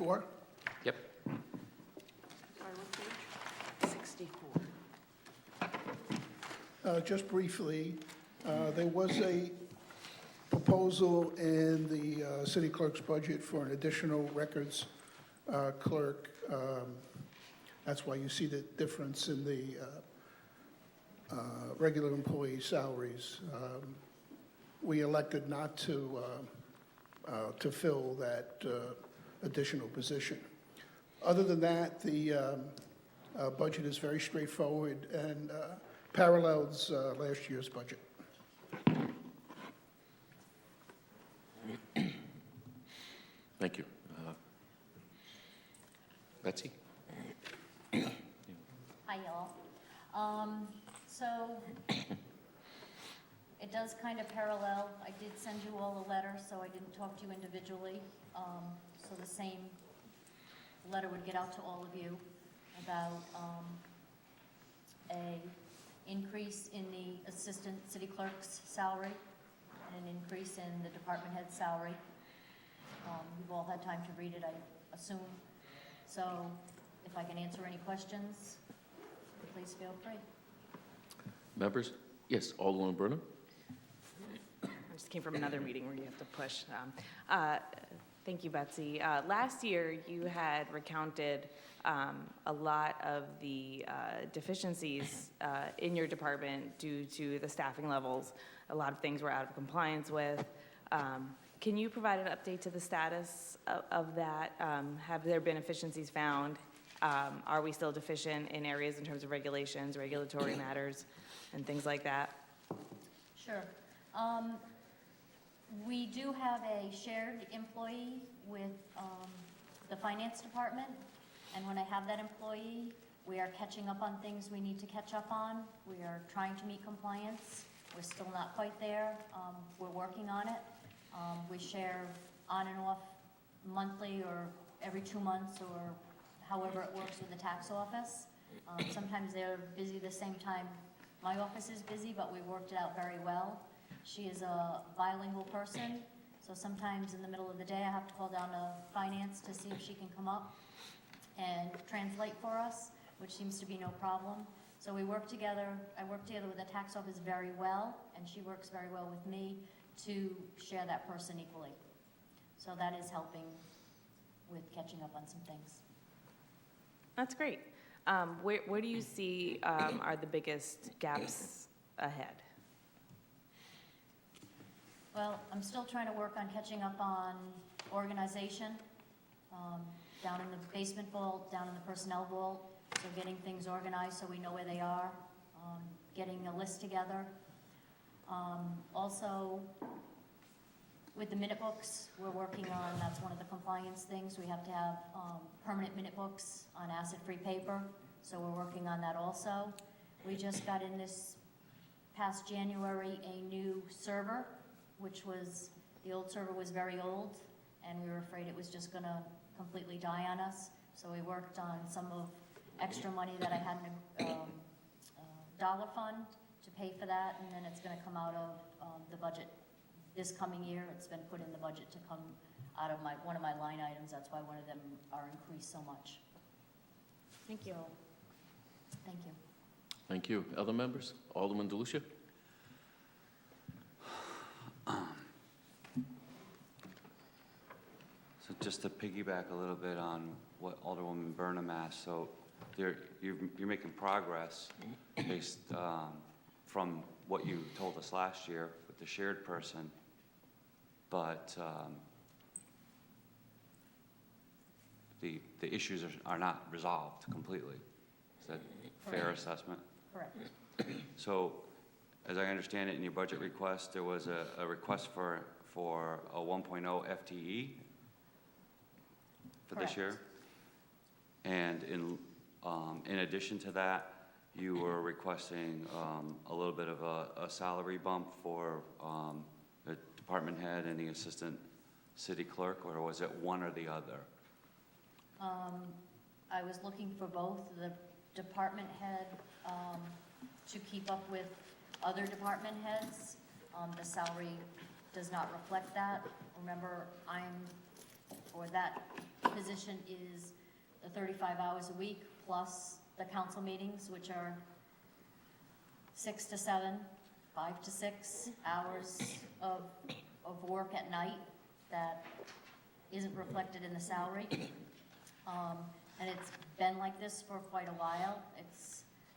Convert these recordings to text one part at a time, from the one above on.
64? Yep. Sorry, what page? 64. Just briefly, there was a proposal in the city clerk's budget for an additional records clerk. That's why you see the difference in the regular employee salaries. We elected not to fill that additional position. Other than that, the budget is very straightforward and parallels last year's budget. Thank you. Betsy? Hi, y'all. So it does kind of parallel. I did send you all a letter, so I didn't talk to you individually. So the same letter would get out to all of you about a increase in the assistant city clerk's salary and an increase in the department head's salary. You've all had time to read it, I assume. So if I can answer any questions, please feel free. Members? Yes, Alderman Burnham? I just came from another meeting where you have to push. Thank you, Betsy. Last year, you had recounted a lot of the deficiencies in your department due to the staffing levels. A lot of things were out of compliance with. Can you provide an update to the status of that? Have there been efficiencies found? Are we still deficient in areas in terms of regulations, regulatory matters, and things like that? Sure. We do have a shared employee with the finance department, and when I have that employee, we are catching up on things we need to catch up on. We are trying to meet compliance. We're still not quite there. We're working on it. We share on and off monthly or every 2 months or however it works with the tax office. Sometimes they're busy the same time my office is busy, but we worked it out very well. She is a bilingual person, so sometimes in the middle of the day I have to call down to finance to see if she can come up and translate for us, which seems to be no problem. So we work together. I work together with the tax office very well, and she works very well with me to share that person equally. So that is helping with catching up on some things. That's great. Where do you see are the biggest gaps ahead? Well, I'm still trying to work on catching up on organization, down in the basement vault, down in the personnel vault, so getting things organized so we know where they are, getting a list together. Also, with the minute books, we're working on, that's one of the compliance things, we have to have permanent minute books on acid-free paper, so we're working on that also. We just got in this past January a new server, which was, the old server was very old, and we were afraid it was just gonna completely die on us, so we worked on some of extra money that I had in a dollar fund to pay for that, and then it's gonna come out of the budget this coming year. It's been put in the budget to come out of one of my line items. That's why one of them are increased so much. Thank you. Thank you. Thank you. Other members? Alderman DeLucia? So just to piggyback a little bit on what Alderwoman Burnham asked, so you're making progress based from what you told us last year with the shared person, but the issues are not resolved completely. Is that a fair assessment? Correct. So, as I understand it, in your budget request, there was a request for a 1.0 FTE for this year, and in addition to that, you were requesting a little bit of a salary bump for the department head and the assistant city clerk, or was it one or the other? I was looking for both. The department head to keep up with other department heads. The salary does not reflect that. Remember, for that position is the 35 hours a week plus the council meetings, which are 6 to 7, 5 to 6 hours of work at night that isn't reflected in the salary. And it's been like this for quite a while. It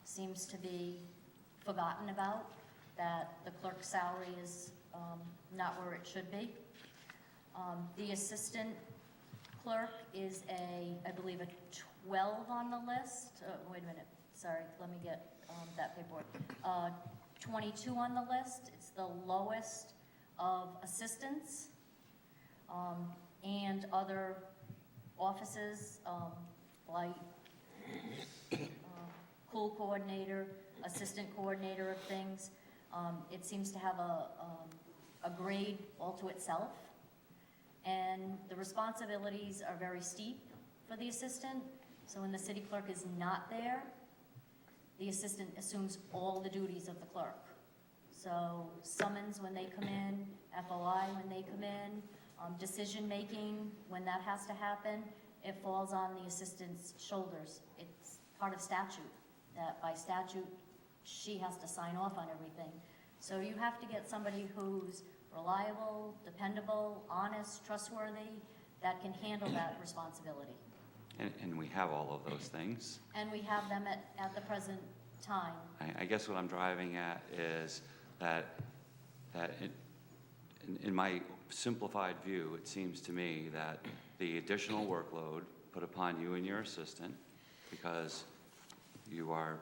seems to be forgotten about, that the clerk's salary is not where it should be. The assistant clerk is I believe a 12 on the list. Wait a minute, sorry, let me get that paperwork. 22 on the list. It's the lowest of assistants and other offices, like pool coordinator, assistant coordinator of things. It seems to have a grade all to itself. And the responsibilities are very steep for the assistant. So when the city clerk is not there, the assistant assumes all the duties of the clerk. So summons when they come in, FOI when they come in, decision-making, when that has to happen, it falls on the assistant's shoulders. It's part of statute, that by statute, she has to sign off on everything. So you have to get somebody who's reliable, dependable, honest, trustworthy, that can handle that responsibility. And we have all of those things. And we have them at the present time. I guess what I'm driving at is that in my simplified view, it seems to me that the additional workload put upon you and your assistant, because you are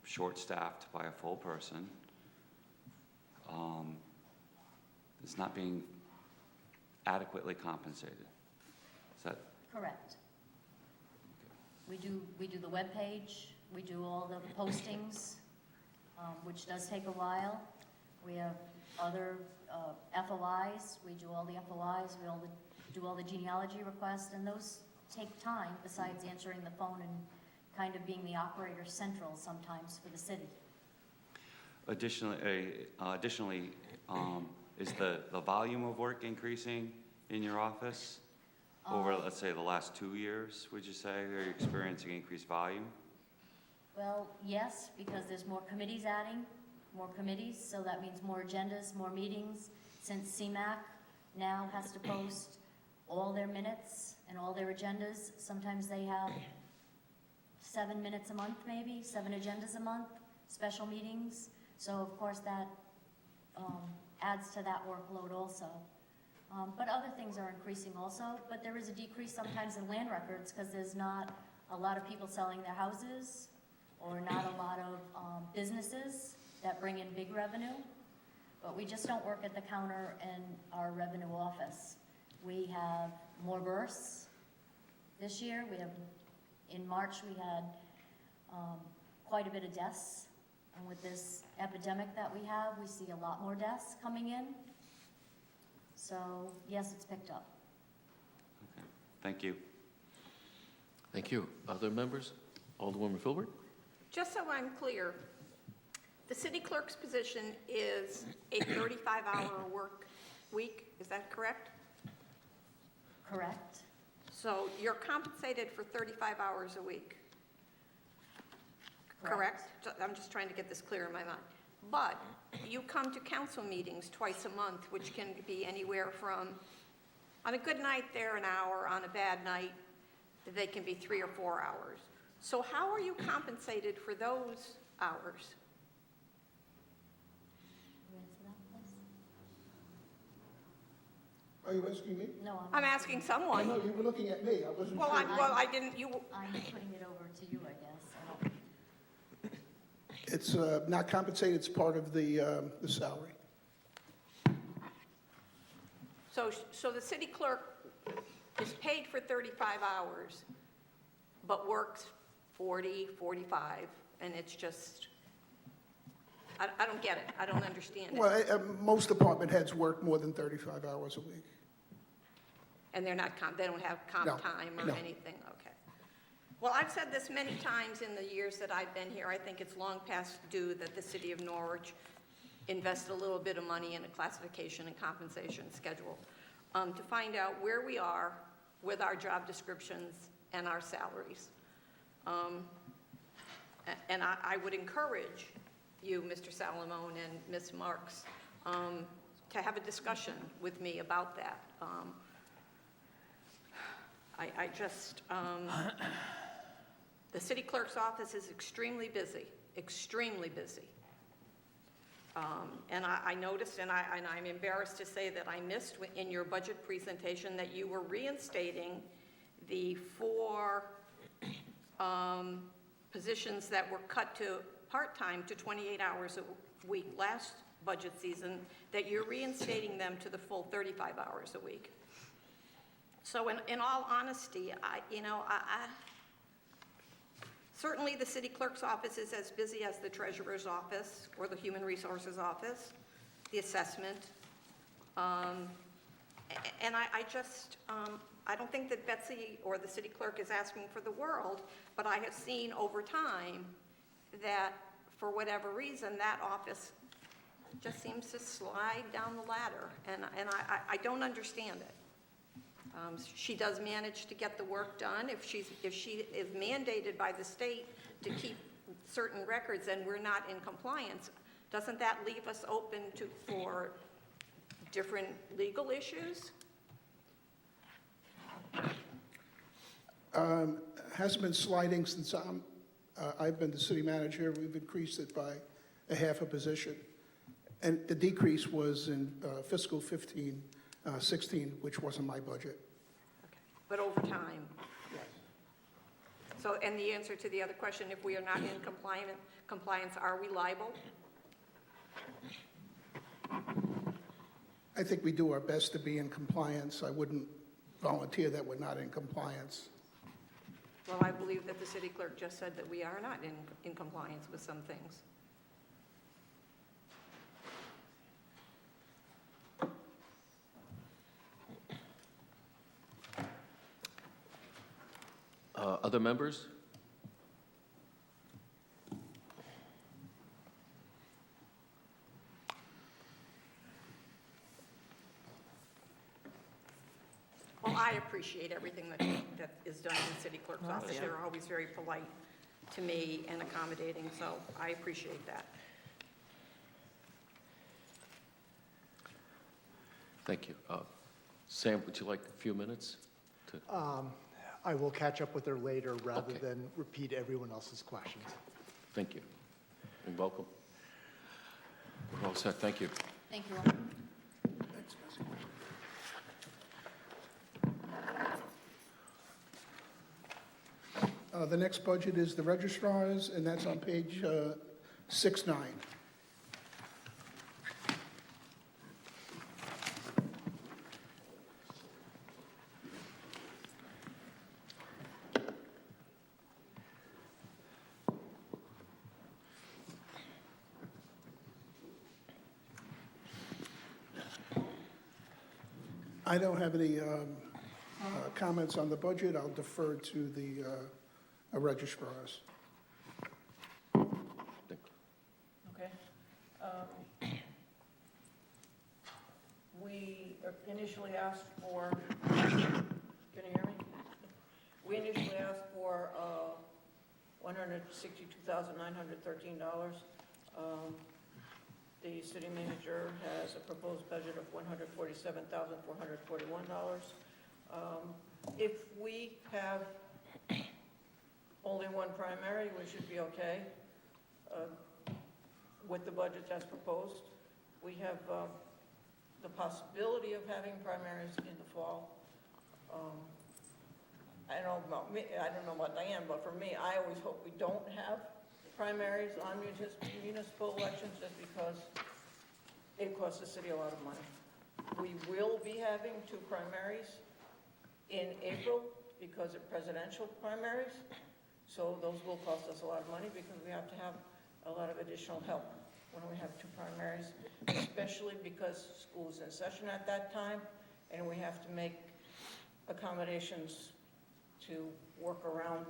short-staffed by a full person, is not being adequately compensated. Is that Correct. We do the webpage, we do all the postings, which does take a while. We have other FOIs, we do all the FOIs, do all the genealogy requests, and those take time besides answering the phone and kind of being the operator central sometimes for the city. Additionally, is the volume of work increasing in your office over, let's say, the last 2 years, would you say? Are you experiencing increased volume? Well, yes, because there's more committees adding, more committees, so that means more agendas, more meetings. Since CMAC now has to post all their minutes and all their agendas, sometimes they have 7 minutes a month, maybe, 7 agendas a month, special meetings. So of course that adds to that workload also. But other things are increasing also, but there is a decrease sometimes in land records because there's not a lot of people selling their houses or not a lot of businesses that bring in big revenue. But we just don't work at the counter in our revenue office. We have more births this year. In March, we had quite a bit of deaths. And with this epidemic that we have, we see a lot more deaths coming in. So, yes, it's picked up. Okay. Thank you. Thank you. Other members? Alderwoman Filbert? Just so I'm clear, the city clerk's position is a 35-hour work week, is that correct? Correct. So you're compensated for 35 hours a week, correct? I'm just trying to get this clear in my mind. But you come to council meetings twice a month, which can be anywhere from, on a good night, they're an hour, on a bad night, they can be 3 or 4 hours. So how are you compensated for those hours? You answer that, please? Are you asking me? No, I'm asking I someone. know, you were looking at me, I wasn't Well, sure. I didn't, you, I'm putting it over to you, I guess. I don't- It's not compensated, it's part of the salary. so the city clerk is paid for 35 hours, but works 40, 45, and it's just, I don't get it. I don't understand it. Well, most department heads work more than 35 hours a week. And they're not they don't have comp No, time or no. anything, okay. Well, I've said this many times in the years that I've been here. I think it's long past due that the city of Norwich invest a little bit of money in a classification and compensation schedule to find out where we are with our job descriptions and our salaries. And I would encourage you, Mr. Salamone and Ms. Marks, to have a discussion with me about that. I just, the city clerk's office is extremely busy, extremely busy. And I noticed, and I'm embarrassed to say that I missed in your budget presentation that you were reinstating the 4 positions that were cut to part-time to 28 hours a week last budget season, that you're reinstating them to the full 35 hours a week. So in all honesty, certainly the city clerk's office is as busy as the treasurer's office or the human resources office, the assessment. And I don't think that Betsy or the city clerk is asking for the world, but I have seen over time that for whatever reason, that office just seems to slide down the ladder, and I don't understand it. She does manage to get the work done. If she is mandated by the state to keep certain records and we're not in compliance, doesn't that leave us open for different legal issues? Hasn't been sliding since I've been the city manager. We've increased it by a half a position. And the decrease was in fiscal 15-16, which wasn't my budget. Okay. But over time? So, and the answer to the other question, if we are not in compliance, are we liable? I think we do our best to be in compliance. I wouldn't volunteer that we're not in compliance. Well, I believe that the city clerk just said that we are not in compliance with some things. Other members? Well, I appreciate everything that is done in the city clerk's office. yeah. They're always very polite to me and accommodating, so I appreciate that. Thank you. Sam, would you like a few minutes? I will catch up with her later rather Okay. than repeat everyone else's questions. Thank you. And welcome. We're all set. Thank you. Thank you all. The next budget is the registrars, and that's on page 6-9. I don't have any comments on the budget. I'll defer to the registrars. Thank you. Okay. We initially asked for, can you hear me? We initially asked for $162,913. The city manager has a proposed budget of $147,441. If we have only one primary, we should be okay with the budget that's proposed. We have the possibility of having primaries in the fall. I don't know about Diane, but for me, I always hope we don't have primaries on municipal elections just because it costs the city a lot of money. We will be having 2 primaries in April because of presidential primaries. So those will cost us a lot of money because we have to have a lot of additional help when we have 2 primaries, especially because school is in session at that time and we have to make accommodations to work around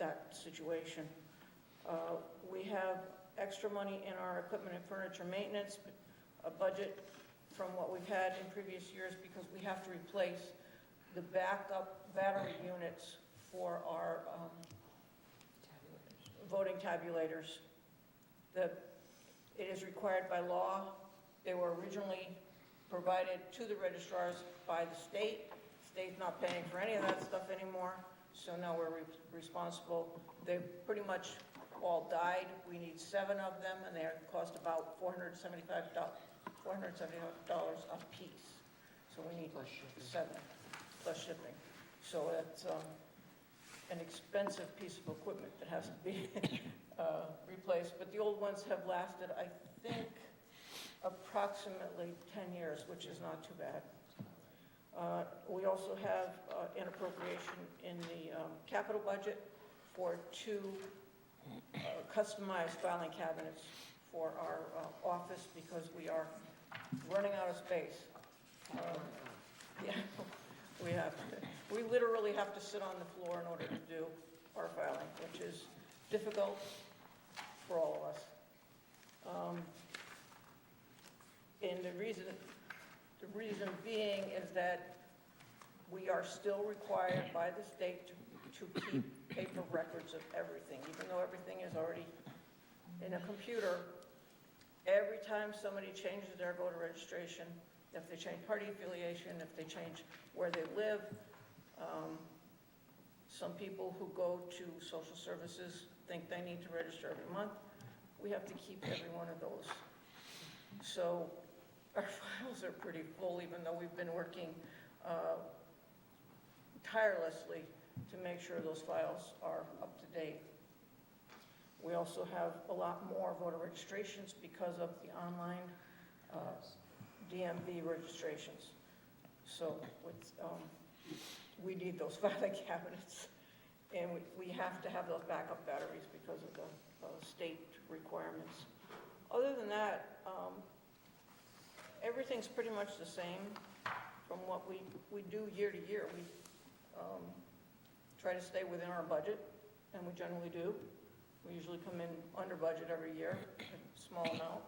that situation. We have extra money in our equipment and furniture maintenance budget from what we've had in previous years because we have to replace the backup battery units for our voting tabulators. It is required by law. They were originally provided to the registrars by the state. State's not paying for any of that stuff anymore, so now we're responsible. They pretty much all died. We need 7 of them, and they cost about $475 a piece. So we need 7, plus shipping. So that's an expensive piece of equipment that has to be replaced. But the old ones have lasted, I think, approximately 10 years, which is not too bad. We also have an appropriation in the capital budget for 2 customized filing cabinets for our office because we are running out of space. Yeah, we literally have to sit on the floor in order to do our filing, which is difficult for all of us. And the reason being is that we are still required by the state to keep paper records of everything, even though everything is already in a computer. Every time somebody changes their voter registration, if they change party affiliation, if they change where they live, some people who go to social services think they need to register every month. We have to keep every one of those. So our files are pretty full, even though we've been working tirelessly to make sure those files are up to date. We also have a lot more voter registrations because of the online DMV registrations. So we need those filing cabinets, and we have to have those backup batteries because of the state requirements. Other than that, everything's pretty much the same from what we do year to year. We try to stay within our budget, and we generally do. We usually come in under budget every year, a small amount.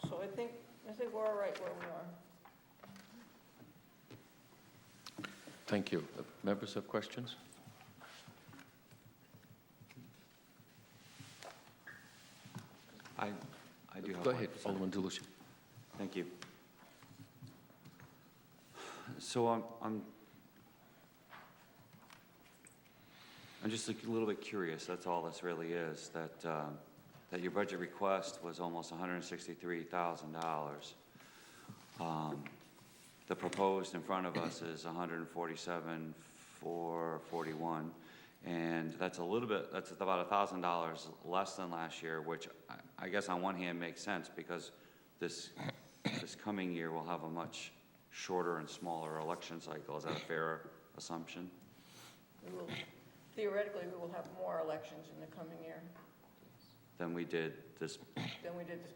So I think we're all right where we are. Thank you. Members have questions? I do have Go one. ahead, Alderman DeLucia. Thank you. So I'm just a little bit curious, that's all this really is, that your budget request was almost $163,000. The proposed in front of us is $147,441, and that's about $1,000 less than last year, which I guess on one hand makes sense because this coming year will have a much shorter and smaller election cycle. Is that a fair assumption? Theoretically, we will have more elections in the coming year Than we did this,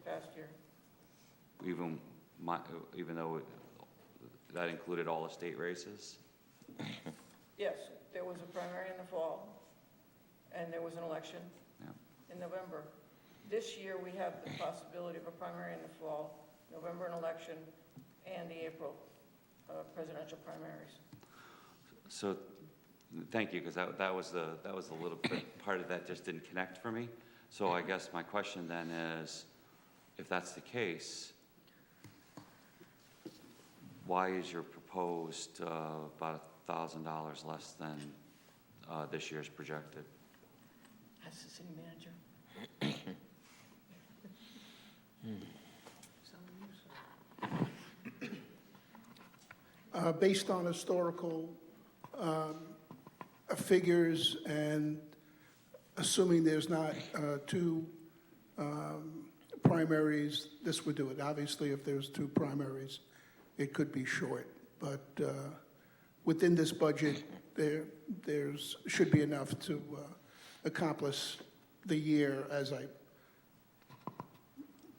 past year. even though that included all the state races? Yes, there was a primary in the fall, and there was an election Yeah. in November. This year, we have the possibility of a primary in the fall, November an election, and the April presidential primaries. So, thank you, because that was a little bit, part of that just didn't connect for me. So I guess my question then is, if that's the case, why is your proposed about $1,000 less than this year's projected? That's the city manager. Based on historical figures and assuming there's not 2 primaries, this would do it. Obviously, if there's 2 primaries, it could be short. But within this budget, there's should be enough to accomplish the year as I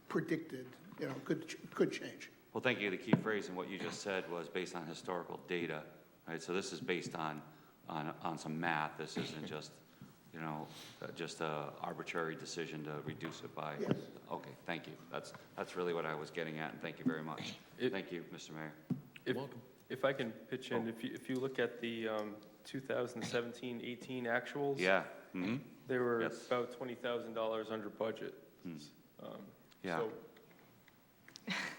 predicted. You know, could change. Well, thank you. The key phrase in what you just said was based on historical data, right? So this is based on some math. This isn't just, just a arbitrary decision to reduce it by. Yes. Okay, thank you. That's really what I was getting at, and thank you very much. Thank you, Mr. Mayor. You're If, welcome. if I can pitch in, if you look at the 2017-18 actuals. Yeah, mm-hmm, They were Yes. about $20,000 under budget. yeah. So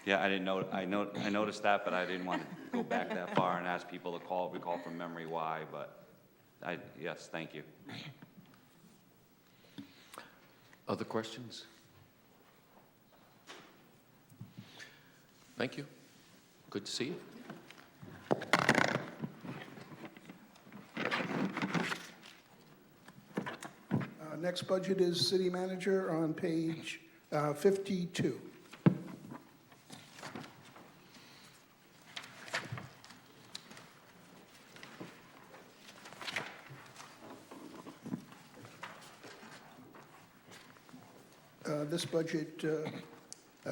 Yeah, I didn't know, I noticed that, but I didn't want to go back that far and ask people to recall from memory why, but yes, thank you. Other questions? Thank you. Good to see you. Next budget is city manager on page 52. This budget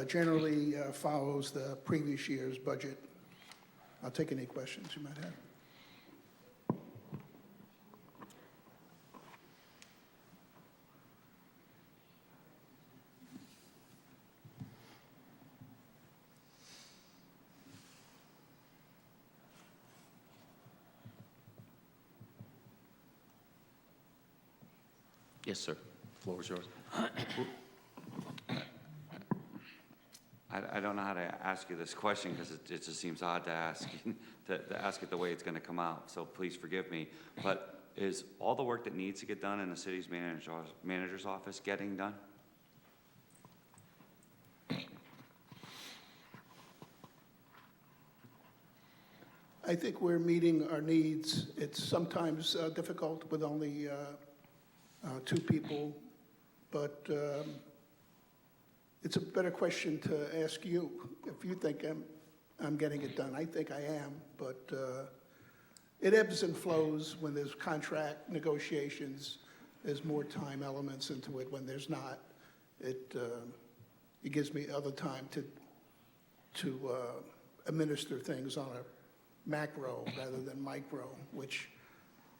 generally follows the previous year's budget. I'll take any questions you might have. Yes, sir. Floor is yours. I don't know how to ask you this question because it just seems odd to ask, to ask it the way it's going to come out, so please forgive me. But is all the work that needs to get done in the city's manager's office getting done? I think we're meeting our needs. It's sometimes difficult with only two people, but it's a better question to ask you. If you think I'm getting it done, I think I am, but it ebbs and flows when there's contract negotiations. There's more time elements into it. When there's not, it gives me other time to administer things on a macro rather than micro, which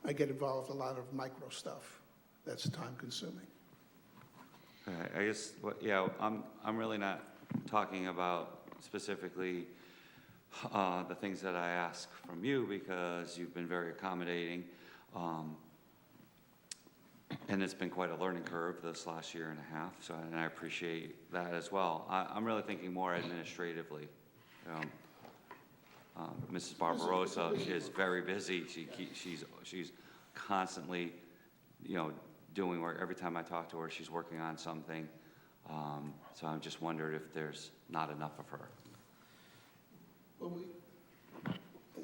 I get involved a lot of micro stuff. That's time consuming. I guess, yeah, I'm really not talking about specifically the things that I ask from you because you've been very accommodating. And it's been quite a learning curve this last year and a half, so, and I appreciate that as well. I'm really thinking more administratively. Mrs. Barbarossa is very busy. She's constantly, doing work. Every time I talk to her, she's working on something. So I'm just wondering if there's not enough of her. Well,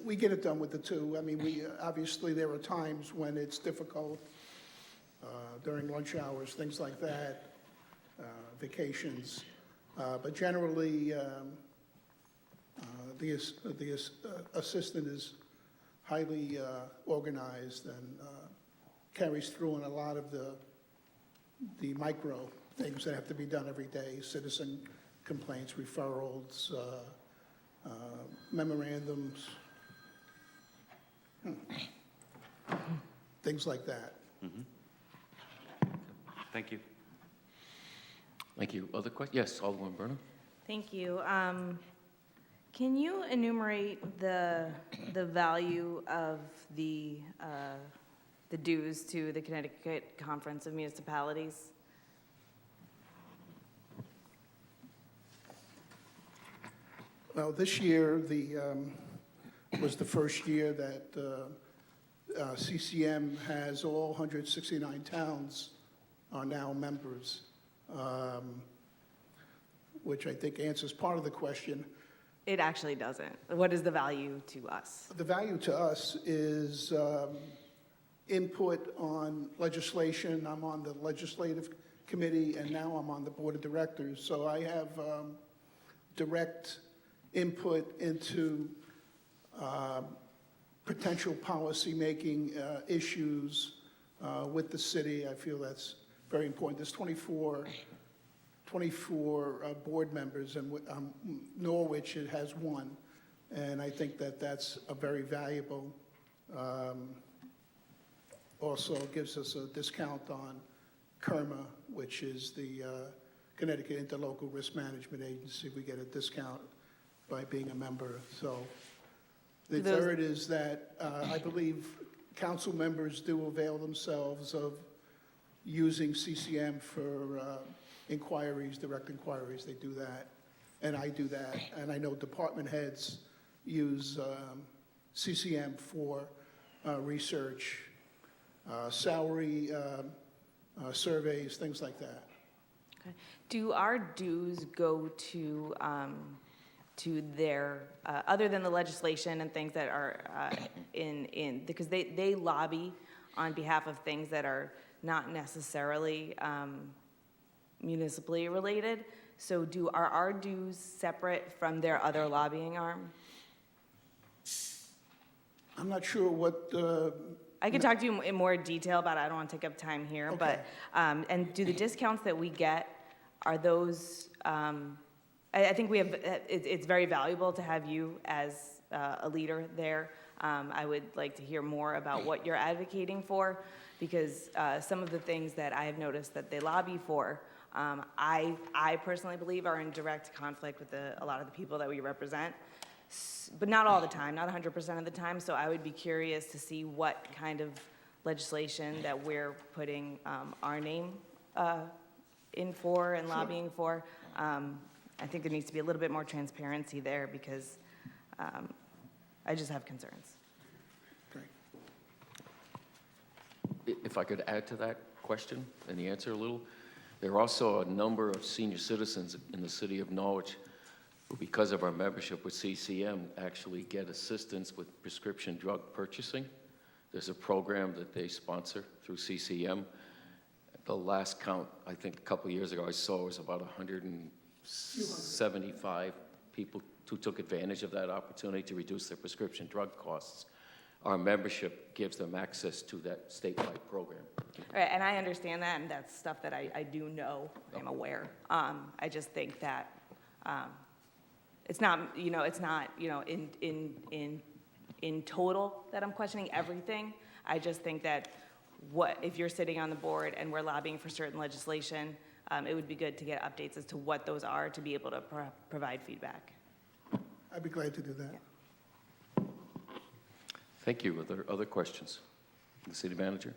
we get it done with the two. I mean, obviously there are times when it's difficult during lunch hours, things like that, vacations. But generally, the assistant is highly organized and carries through on a lot of the micro things that have to be done every day, citizen complaints, referrals, memorandums, things like that. Thank you. Thank you. Other questions? Yes, Alderman Burnham? Thank you. Can you enumerate the value of the dues to the Connecticut Conference of Municipalities? Well, this year was the first year that CCM has all 169 towns are now members, which I think answers part of the question. It actually doesn't. What is the value to us? The value to us is input on legislation. I'm on the legislative committee, and now I'm on the board of directors. So I have direct input into potential policy-making issues with the city. I feel that's very important. There's 24 board members, and Norwich it has one. And I think that that's a very valuable, also gives us a discount on KERMA, which is the Connecticut Interlocal Risk Management Agency. We get a discount by being a member. So The those- third is that I believe council members do avail themselves of using CCM for inquiries, direct inquiries. They do that, and I do that. And I know department heads use CCM for research, salary surveys, things like that. Okay. Do our dues go to their, other than the legislation and things that are because they lobby on behalf of things that are not necessarily municipally related. So are our dues separate from their other lobbying arm? I'm not sure what, I can talk to you in more detail about it. I don't want to take up time here, Okay. but, and do the discounts that we get, are those, I think we have, it's very valuable to have you as a leader there. I would like to hear more about what you're advocating for, because some of the things that I have noticed that they lobby for, I personally believe are in direct conflict with a lot of the people that we represent. But not all the time, not 100% of the time. So I would be curious to see what kind of legislation that we're putting our name in for and lobbying for. I think there needs to be a little bit more transparency there, because I just have concerns. great. If I could add to that question and the answer a little, there are also a number of senior citizens in the city of Norwich who, because of our membership with CCM, actually get assistance with prescription drug purchasing. There's a program that they sponsor through CCM. The last count, I think a couple of years ago, I saw was about 175 people who took advantage of that opportunity to reduce their prescription drug costs. Our membership gives them access to that statewide program. All right, and I understand that, and that's stuff that I do know, I'm aware. I just think that it's not, in total that I'm questioning everything. I just think that if you're sitting on the board and we're lobbying for certain legislation, it would be good to get updates as to what those are, to be able to provide feedback. I'd be glad to do that. Thank you. Are there other questions? The city manager?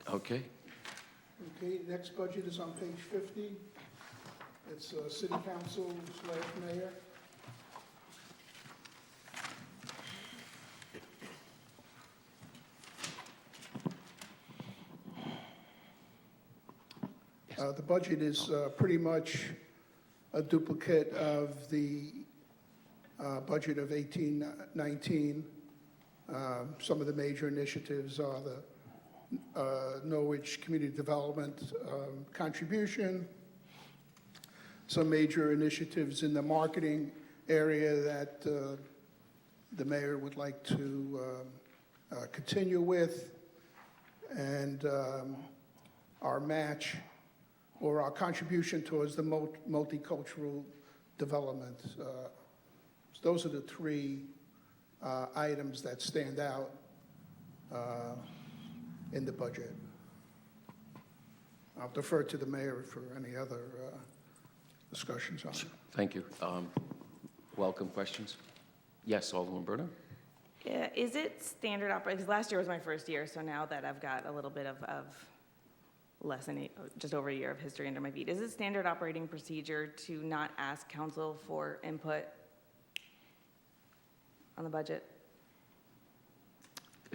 Okay. Okay, next budget is on page 50. It's city council/mayor. The budget is pretty much a duplicate of the budget of 18-19. Some of the major initiatives are the Norwich Community Development contribution, some major initiatives in the marketing area that the mayor would like to continue with, and our match or our contribution towards the multicultural development. Those are the three items that stand out in the budget. I'll defer to the mayor for any other discussions on it. Thank you. Welcome questions. Yes, Alderman Berner? Yeah, is it standard operating, because last year was my first year, so now that I've got a little bit of less than just over a year of history under my feet, is it standard operating procedure to not ask council for input on the budget?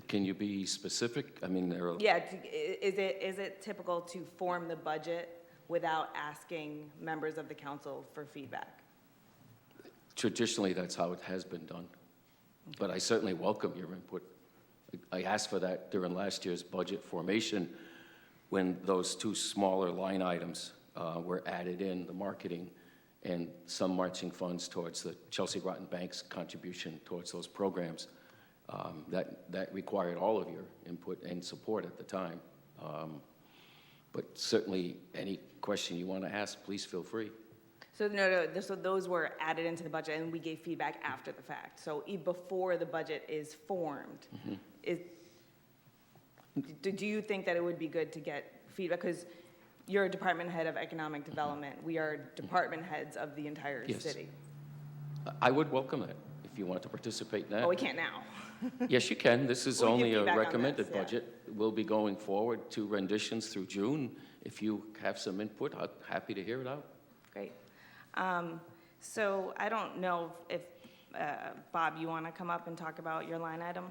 Can you be specific? I mean, there are... Yeah, is it typical to form the budget without asking members of the council for feedback? Traditionally, that's how it has been done. But I certainly welcome your input. I asked for that during last year's budget formation when those two smaller line items were added in, the marketing and some marching funds towards the Chelsea Groton Bank's contribution towards those programs. That required all of your input and support at the time. But certainly, any question you want to ask, please feel free. So no, so those were added into the budget, and we gave feedback after the fact. So before the budget is formed, do you think that it would be good to get feedback? Because you're a department head of economic development. We are department heads of the entire Yes. city. I would welcome that, if you want to participate in that. Oh, we can't now. Yes, you can. This is We'll give only a feedback on recommended this, yeah. budget. We'll be going forward to renditions through June. If you have some input, I'm happy to hear it out. Great. So I don't know if, Bob, you want to come up and talk about your line item?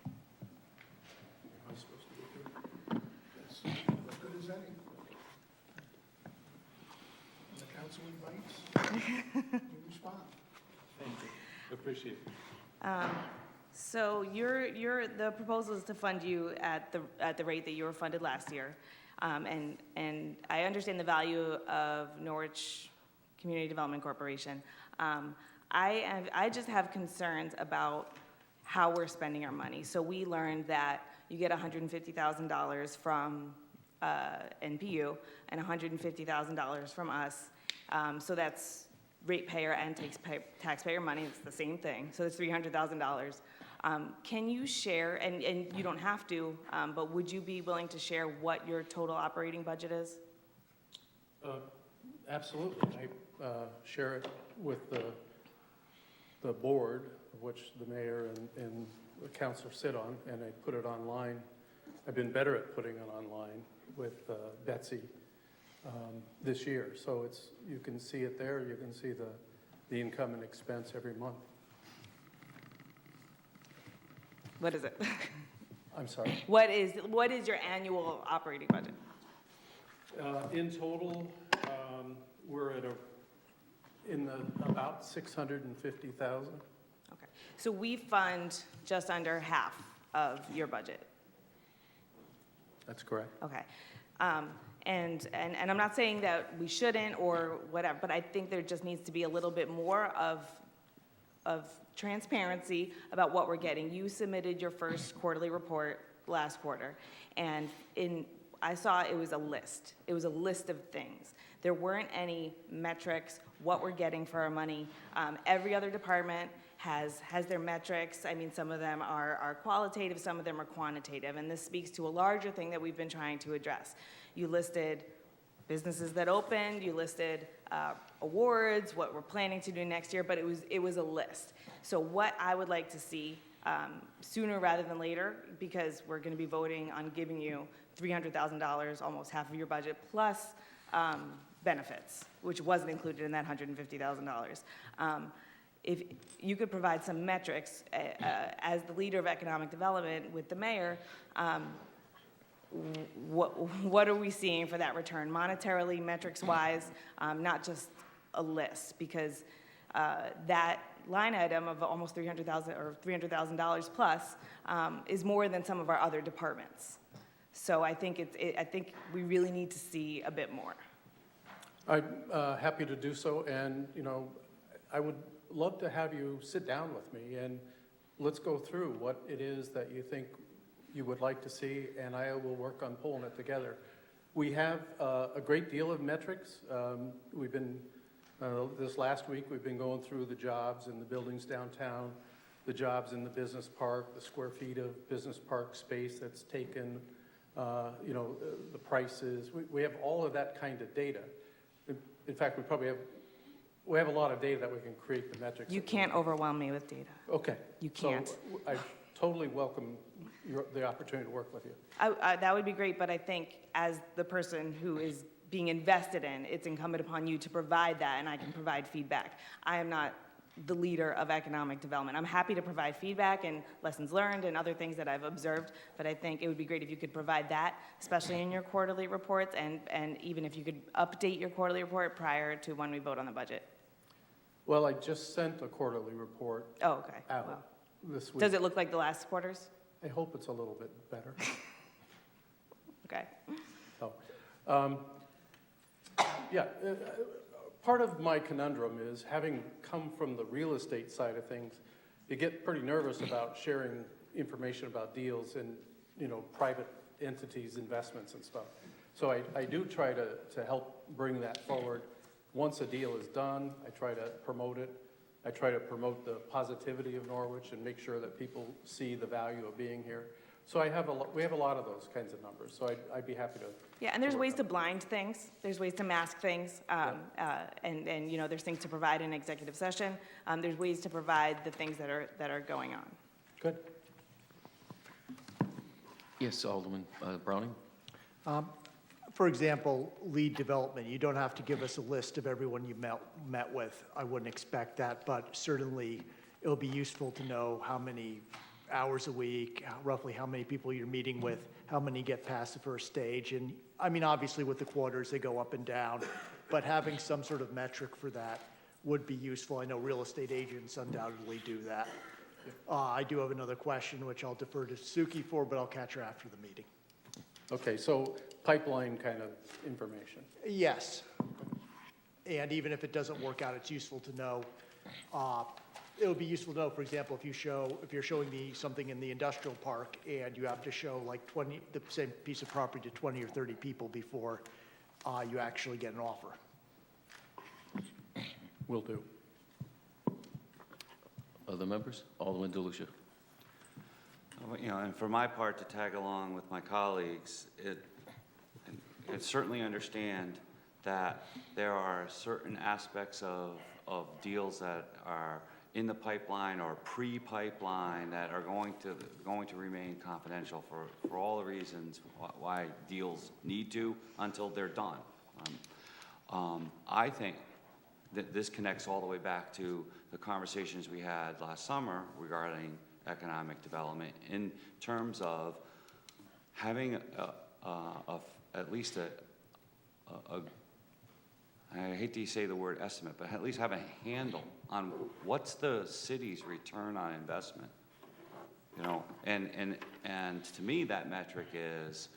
Am I supposed to be good? Yes, as good as any. When the council invites, you respond. Appreciate it. So the proposal is to fund you at the rate that you were funded last year. And I understand the value of Norwich Community Development Corporation. I just have concerns about how we're spending our money. So we learned that you get $150,000 from NPU and $150,000 from us. So that's ratepayer and taxpayer money, it's the same thing, so it's $300,000. Can you share, and you don't have to, but would you be willing to share what your total operating budget is? Absolutely. I share it with the board, of which the mayor and the council sit on, and I put it online. I've been better at putting it online with Betsy this year. So you can see it there, you can see the income and expense every month. What is it? I'm sorry. What is your annual operating budget? In total, we're at about 650,000. Okay, so we fund just under half of your budget. That's correct. Okay. And I'm not saying that we shouldn't or whatever, but I think there just needs to be a little bit more of transparency about what we're getting. You submitted your first quarterly report last quarter, and I saw it was a list. It was a list of things. There weren't any metrics, what we're getting for our money. Every other department has their metrics. I mean, some of them are qualitative, some of them are quantitative, and this speaks to a larger thing that we've been trying to address. You listed businesses that opened, you listed awards, what we're planning to do next year, but it was a list. So what I would like to see sooner rather than later, because we're going to be voting on giving you $300,000, almost half of your budget, plus benefits, which wasn't included in that $150,000. If you could provide some metrics as the leader of economic development with the mayor, what are we seeing for that return, monetarily, metrics-wise, not just a list, because that line item of almost $300,000 or $300,000 plus is more than some of our other departments. So I think I think we really need to see a bit more. I'm happy to do so, and I would love to have you sit down with me and let's go through what it is that you think you would like to see, and I will work on pulling it together. We have a great deal of metrics. We've been, this last week, we've been going through the jobs in the buildings downtown, the jobs in the business park, the square feet of business park space that's taken, the prices. We have all of that kind of data. In fact, we have a lot of data that we can create the metrics. You can't overwhelm me with data. Okay. You can't. So I totally welcome the opportunity to work with you. That would be great, but I think as the person who is being invested in, it's incumbent upon you to provide that, and I can provide feedback. I am not the leader of economic development. I'm happy to provide feedback and lessons learned and other things that I've observed, but I think it would be great if you could provide that, especially in your quarterly reports, and even if you could update your quarterly report prior to when we vote on the budget. Well, I just sent a quarterly report Oh, okay. out Well, this week. does it look like the last quarters? I hope it's a little bit better. Okay. So, part of my conundrum is having come from the real estate side of things, you get pretty nervous about sharing information about deals and, private entities, investments and stuff. So I do try to help bring that forward. Once a deal is done, I try to promote it I try to promote the positivity of Norwich and make sure that people see the value of being here. So we have a lot of those kinds of numbers, so I'd be happy to. Yeah, and there's work ways on to that. blind things, there's ways to mask things, and, you know, there's things to provide in executive session. There's ways to provide the things that are going on. Good. Yes, Alderman Browning? For example, lead development, you don't have to give us a list of everyone you met with. I wouldn't expect that, but certainly it'll be useful to know how many hours a week, roughly how many people you're meeting with, how many get past the first stage. And I mean, obviously with the quarters, they go up and down, but having some sort of metric for that would be useful. I know real estate agents undoubtedly do that. I do have another question, which I'll defer to Suki for, but I'll catch her after the meeting. Okay, so pipeline kind of information. Yes. And even if it doesn't work out, it's useful to know. It would be useful to know, for example, if you're showing me something in the industrial park and you have to show like the same piece of property to 20 or 30 people before you actually get an offer. Will do. Other members? Alderman DeLucia? You know, and for my part, to tag along with my colleagues, I certainly understand that there are certain aspects of deals that are in the pipeline or pre-pipeline that are going to remain confidential for all the reasons why deals need to until they're done. I think that this connects all the way back to the conversations we had last summer regarding economic development in terms of having at least I hate to say the word estimate, but at least have a handle on what's the city's return on investment. You know, and to me that metric is,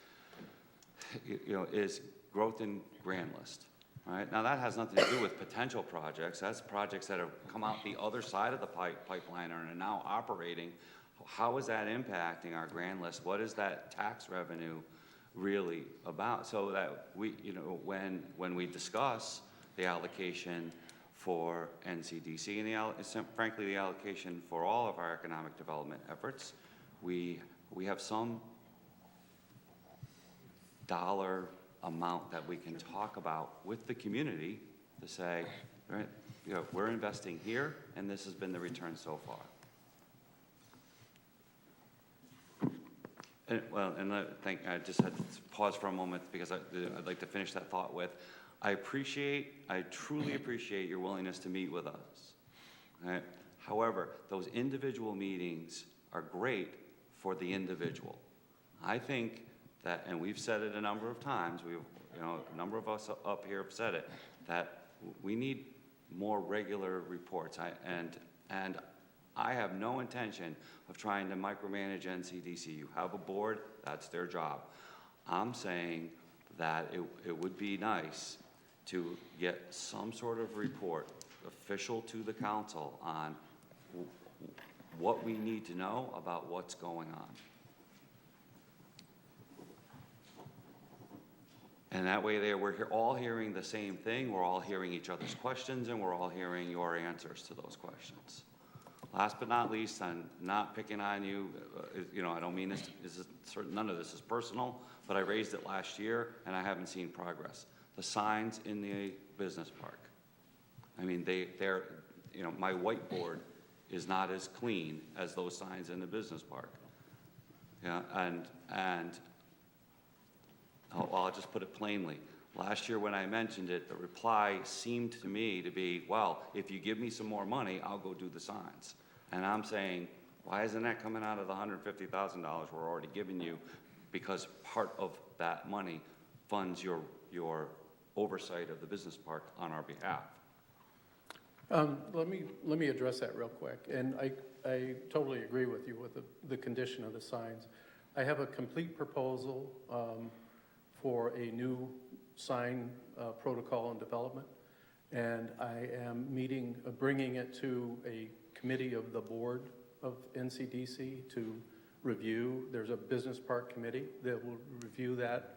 is growth in grand list. Right? Now that has nothing to do with potential projects. That's projects that have come out the other side of the pipeline and are now operating. How is that impacting our grand list? What is that tax revenue really about? So that we, when we discuss the allocation for NCDC and frankly the allocation for all of our economic development efforts, we have some dollar amount that we can talk about with the community to say, right, we're investing here and this has been the return so far. And, I just had to pause for a moment because I'd like to finish that thought with, I truly appreciate your willingness to meet with us. Right? However, those individual meetings are great for the individual. I think that, and we've said it a number of times, a number of us up here have said it, that we need more regular reports. And I have no intention of trying to micromanage NCDC. You have a board, that's their job. I'm saying that it would be nice to get some sort of report official to the council on what we need to know about what's going on. And that way we're all hearing the same thing, we're all hearing each other's questions, and we're all hearing your answers to those questions. Last but not least, I'm not picking on you, I don't mean none of this is personal, but I raised it last year and I haven't seen progress. The signs in the business park. I mean, they're my whiteboard is not as clean as those signs in the business park. Yeah, and I'll just put it plainly. Last year when I mentioned it, the reply seemed to me to be, well, if you give me some more money, I'll go do the signs. And I'm saying, why isn't that coming out of the $150,000 we're already giving you? Because part of that money funds your oversight of the business park on our behalf. Let me address that real quick. And I totally agree with you with the condition of the signs. I have a complete proposal for a new sign protocol and development. And I am bringing it to a committee of the board of NCDC to review. There's a business park committee that will review that.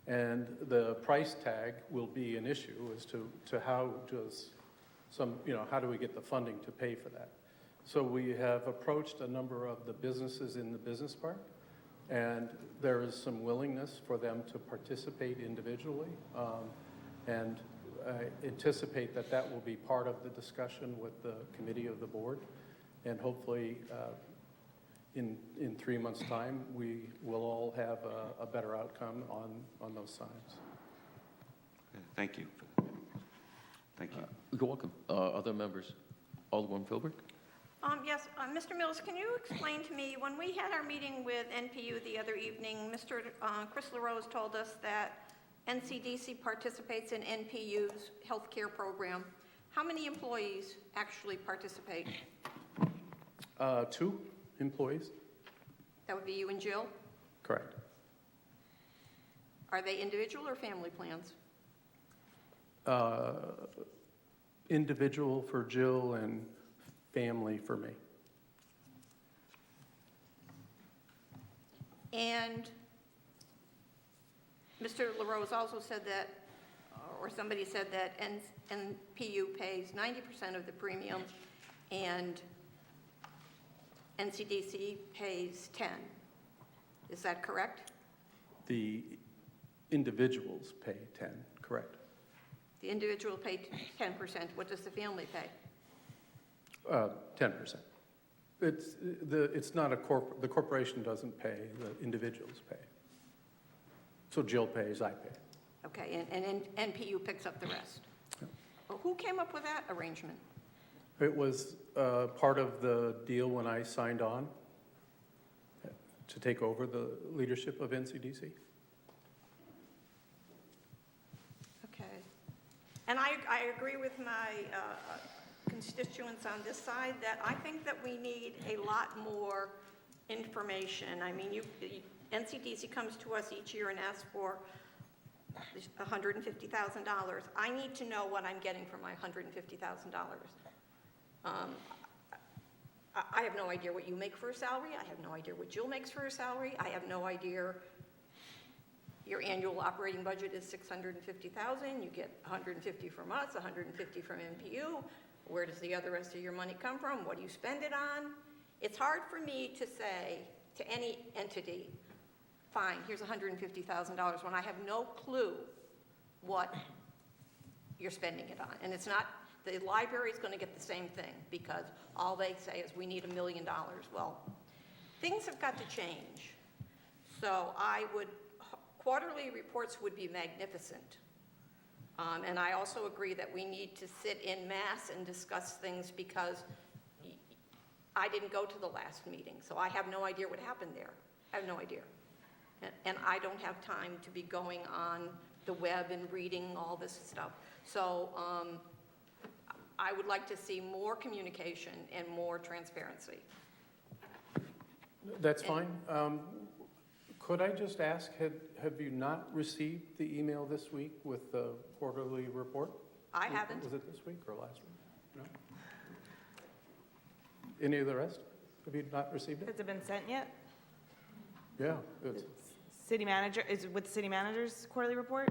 And the price tag will be an issue as to how does some, how do we get the funding to pay for that? So we have approached a number of the businesses in the business park, and there is some willingness for them to participate individually. And I anticipate that that will be part of the discussion with the committee of the board. And hopefully, in 3 months' time, we will all have a better outcome on those signs. Okay, thank you. Thank you. You're welcome. Other members? Alderman Philbrick? Yes, Mr. Mills, can you explain to me, when we had our meeting with NPU the other evening, Mr. Chris LaRose told us that NCDC participates in NPU's healthcare program. How many employees actually participate? 2 employees? That would be you and Jill? Correct. Are they individual or family plans? Individual for Jill and family for me. And Mr. LaRose also said that, or somebody said that NPU pays 90% of the premium and NCDC pays 10. Is that correct? The individuals pay 10, correct? The individual paid 10%. What does the family pay? 10%. It's not the corporation doesn't pay, the individuals pay. So Jill pays, I pay. Okay, and NPU picks up the rest. Well, who came up with that arrangement? It was part of the deal when I signed on to take over the leadership of NCDC. Okay. And I agree with my constituents on this side that I think that we need a lot more information. I mean, NCDC comes to us each year and asks for $150,000. I need to know what I'm getting for my $150,000. I have no idea what you make for a salary. I have no idea what Jill makes for a salary. I have no idea. Your annual operating budget is $650,000. You get $150 from us, $150 from NPU. Where does the other rest of your money come from? What do you spend it on? It's hard for me to say to any entity, fine, here's $150,000, when I have no clue what you're spending it on. And it's not, the library's going to get the same thing because all they say is we need $1 million. Well, things have got to change. So quarterly reports would be magnificent. And I also agree that we need to sit in mass and discuss things because I didn't go to the last meeting, so I have no idea what happened there. I have no idea. And I don't have time to be going on the web and reading all this stuff. So I would like to see more communication and more transparency. That's fine. Could I just ask, have you not received the email this week with the quarterly report? I haven't. Was it this week or last week? No? Any of the rest? Have you not received it? Has it been sent yet? Yeah. It's, City manager, is it with the city manager's quarterly report?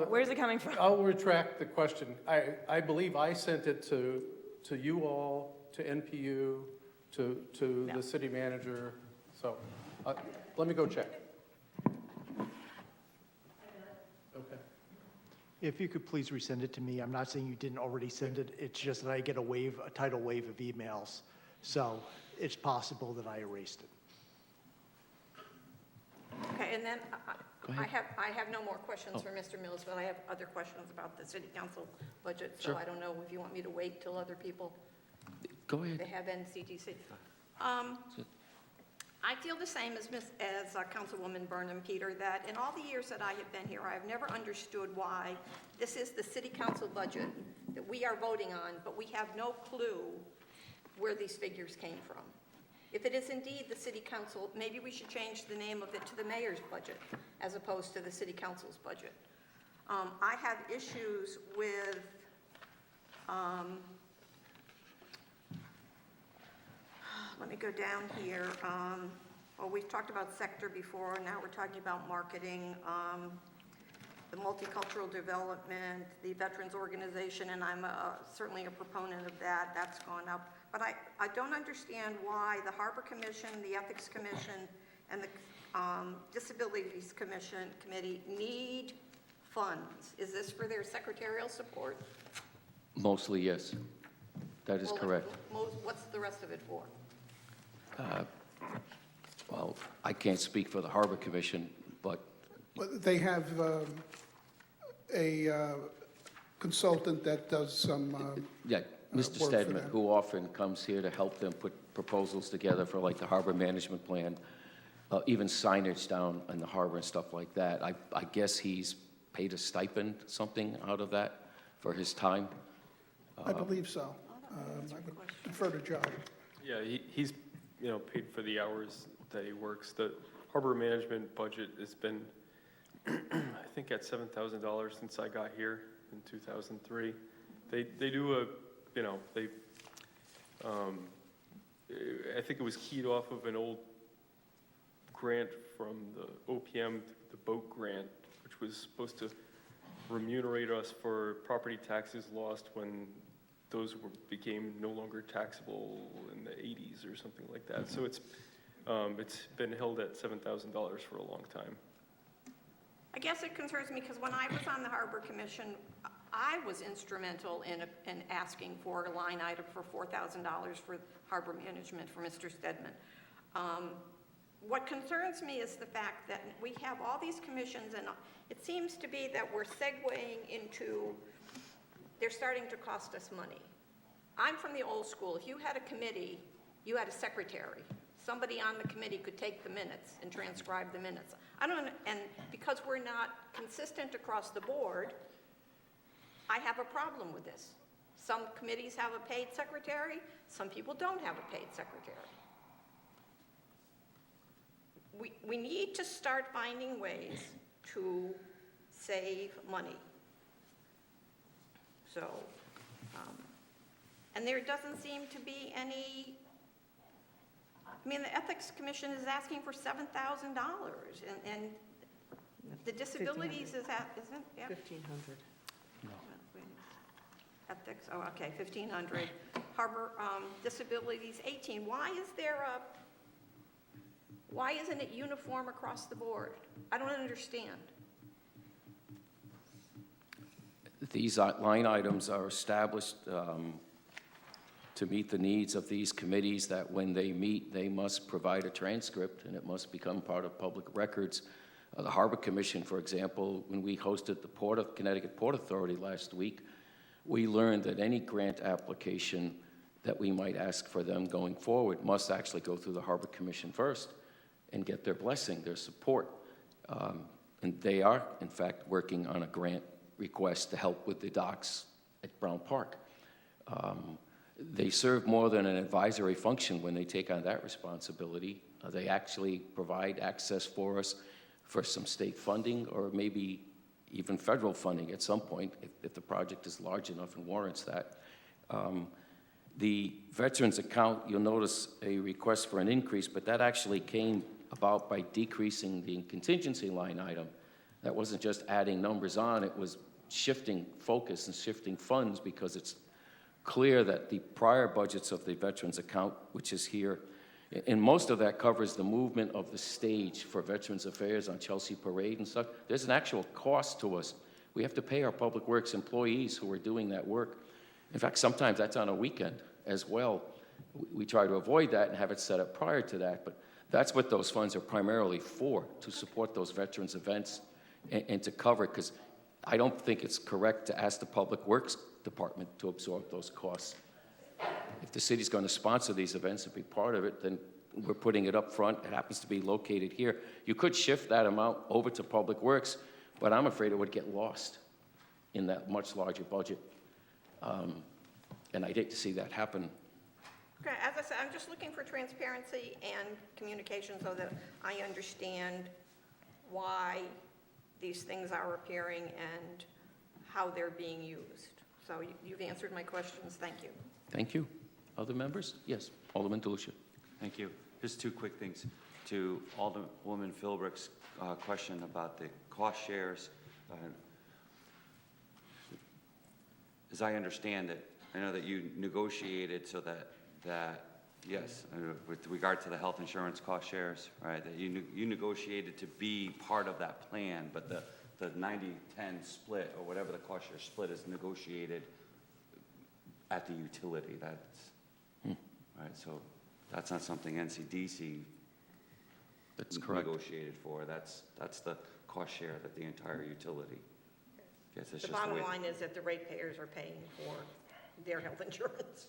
Where's it coming from? I'll retract the question. I believe I sent it to you all, to NPU, to No. the city manager. So let me go check. Okay. If you could please resend it to me. I'm not saying you didn't already send it. It's just that I get a tidal wave of emails. So it's possible that I erased it. Okay, and then Go I ahead. have no more questions Oh. for Mr. Mills, but I have other questions about the city council budget. So Sure. I don't know if you want me to wait till other people, Go ahead. they have NCDC. Sit. I feel the same as Councilwoman Burnham, Peter, that in all the years that I have been here, I have never understood why this is the city council budget that we are voting on, but we have no clue where these figures came from. If it is indeed the city council, maybe we should change the name of it to the mayor's budget as opposed to the city council's budget. I have issues with let me go down here. Well, we've talked about sector before, now we're talking about marketing. the multicultural development, the Veterans Organization, and I'm certainly a proponent of that. That's gone up. But I don't understand why the Harbor Commission, the Ethics Commission, and the Disabilities Committee need funds. Is this for their secretarial support? Mostly, yes. That is Well, correct. What's the rest of it for? Well, I can't speak for the Harbor Commission, but But they have a consultant that does some, yeah, Mr. work for Stedman, them. who often comes here to help them put proposals together for like the harbor management plan, even signage down in the harbor and stuff like that. I guess he's paid a stipend, something out of that for his time. I believe so. I would defer to John. Yeah, he's, paid for the hours that he works. The harbor management budget has been, I think, at $7,000 since I got here in 2003. They do I think it was keyed off of an old grant from the OPM, the boat grant, which was supposed to remunerate us for property taxes lost when those became no longer taxable in the 80s or something like that. So it's been held at $7,000 for a long time. I guess it concerns me because when I was on the Harbor Commission, I was instrumental in asking for a line item for $4,000 for harbor management for Mr. Stedman. What concerns me is the fact that we have all these commissions, and it seems to be that we're segueing into, they're starting to cost us money. I'm from the old school. If you had a committee, you had a secretary. Somebody on the committee could take the minutes and transcribe the minutes. And because we're not consistent across the board, I have a problem with this. Some committees have a paid secretary, some people don't have a paid secretary. We need to start finding ways to save money. So, and there doesn't seem to be any, the Ethics Commission is asking for $7,000, and the disabilities is at, isn't it? 1,500. Ethics, oh, okay, 1,500. Harbor disabilities, 18. Why isn't it uniform across the board? I don't understand. These line items are established to meet the needs of these committees, that when they meet, they must provide a transcript, and it must become part of public records. The Harbor Commission, for example, when we hosted the Connecticut Port Authority last week, we learned that any grant application that we might ask for them going forward must actually go through the Harbor Commission first and get their blessing, their support. And they are, in fact, working on a grant request to help with the docks at Brown Park. They serve more than an advisory function when they take on that responsibility. They actually provide access for us for some state funding, or maybe even federal funding at some point, if the project is large enough and warrants that. The veterans account, you'll notice a request for an increase, but that actually came about by decreasing the contingency line item. That wasn't just adding numbers on, it was shifting focus and shifting funds, because it's clear that the prior budgets of the veterans account, which is here, and most of that covers the movement of the stage for Veterans Affairs on Chelsea Parade and stuff. There's an actual cost to us. We have to pay our Public Works employees who are doing that work. In fact, sometimes that's on a weekend as well. We try to avoid that and have it set up prior to that, but that's what those funds are primarily for, to support those veterans events and to cover it, because I don't think it's correct to ask the Public Works Department to absorb those costs. If the city's going to sponsor these events and be part of it, then we're putting it up front. It happens to be located here. You could shift that amount over to Public Works, but I'm afraid it would get lost in that much larger budget. And I'd hate to see that happen. Okay, as I said, I'm just looking for transparency and communication so that I understand why these things are appearing and how they're being used. So you've answered my questions. Thank you. Thank you. Other members? Yes, Alderman DeLucia. Thank you. Just two quick things. To Alderwoman Philbrick's question about the cost shares, Go ahead. As I understand it, I know that you negotiated so that yes, with regard to the health insurance cost shares, right, that you negotiated to be part of that plan, but the 90-10 split, or whatever the cost share split is negotiated at the utility. That's, right, so that's not something NCDC That's correct. negotiated for. That's the cost share that the entire utility gets. It's The just bottom way- line is that the ratepayers are paying for their health insurance.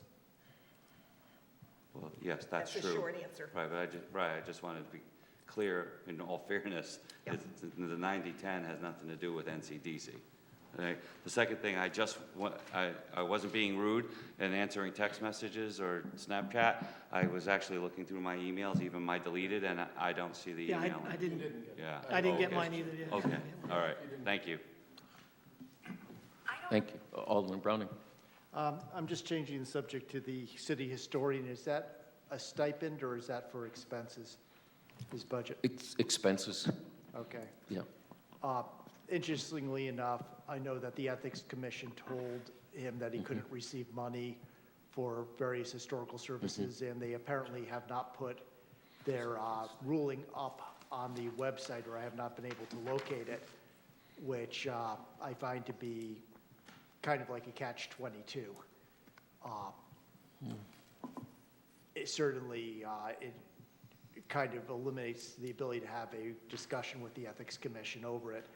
Well, yes, that's true. That's the short answer. Right, but I just wanted to be clear, in all fairness, Yeah. the 90-10 has nothing to do with NCDC. Right? The second thing, I wasn't being rude and answering text messages or Snapchat. I was actually looking through my emails, even my deleted, and I don't see the Yeah, email. I didn't, Yeah. I didn't get Okay. mine either, yeah. Okay, all right, thank you. Thank you. Alderman Browning. I'm just changing the subject to the city historian. Is that a stipend or is that for expenses, his budget? It's expenses, Okay. yeah. Interestingly enough, I know that the Ethics Commission told him that he couldn't receive money for various historical services, and they apparently have not put their ruling up on the website, or I have not been able to locate it, which I find to be kind of like a catch-22. It certainly, it kind of eliminates the ability to have a discussion with the Ethics Commission over it.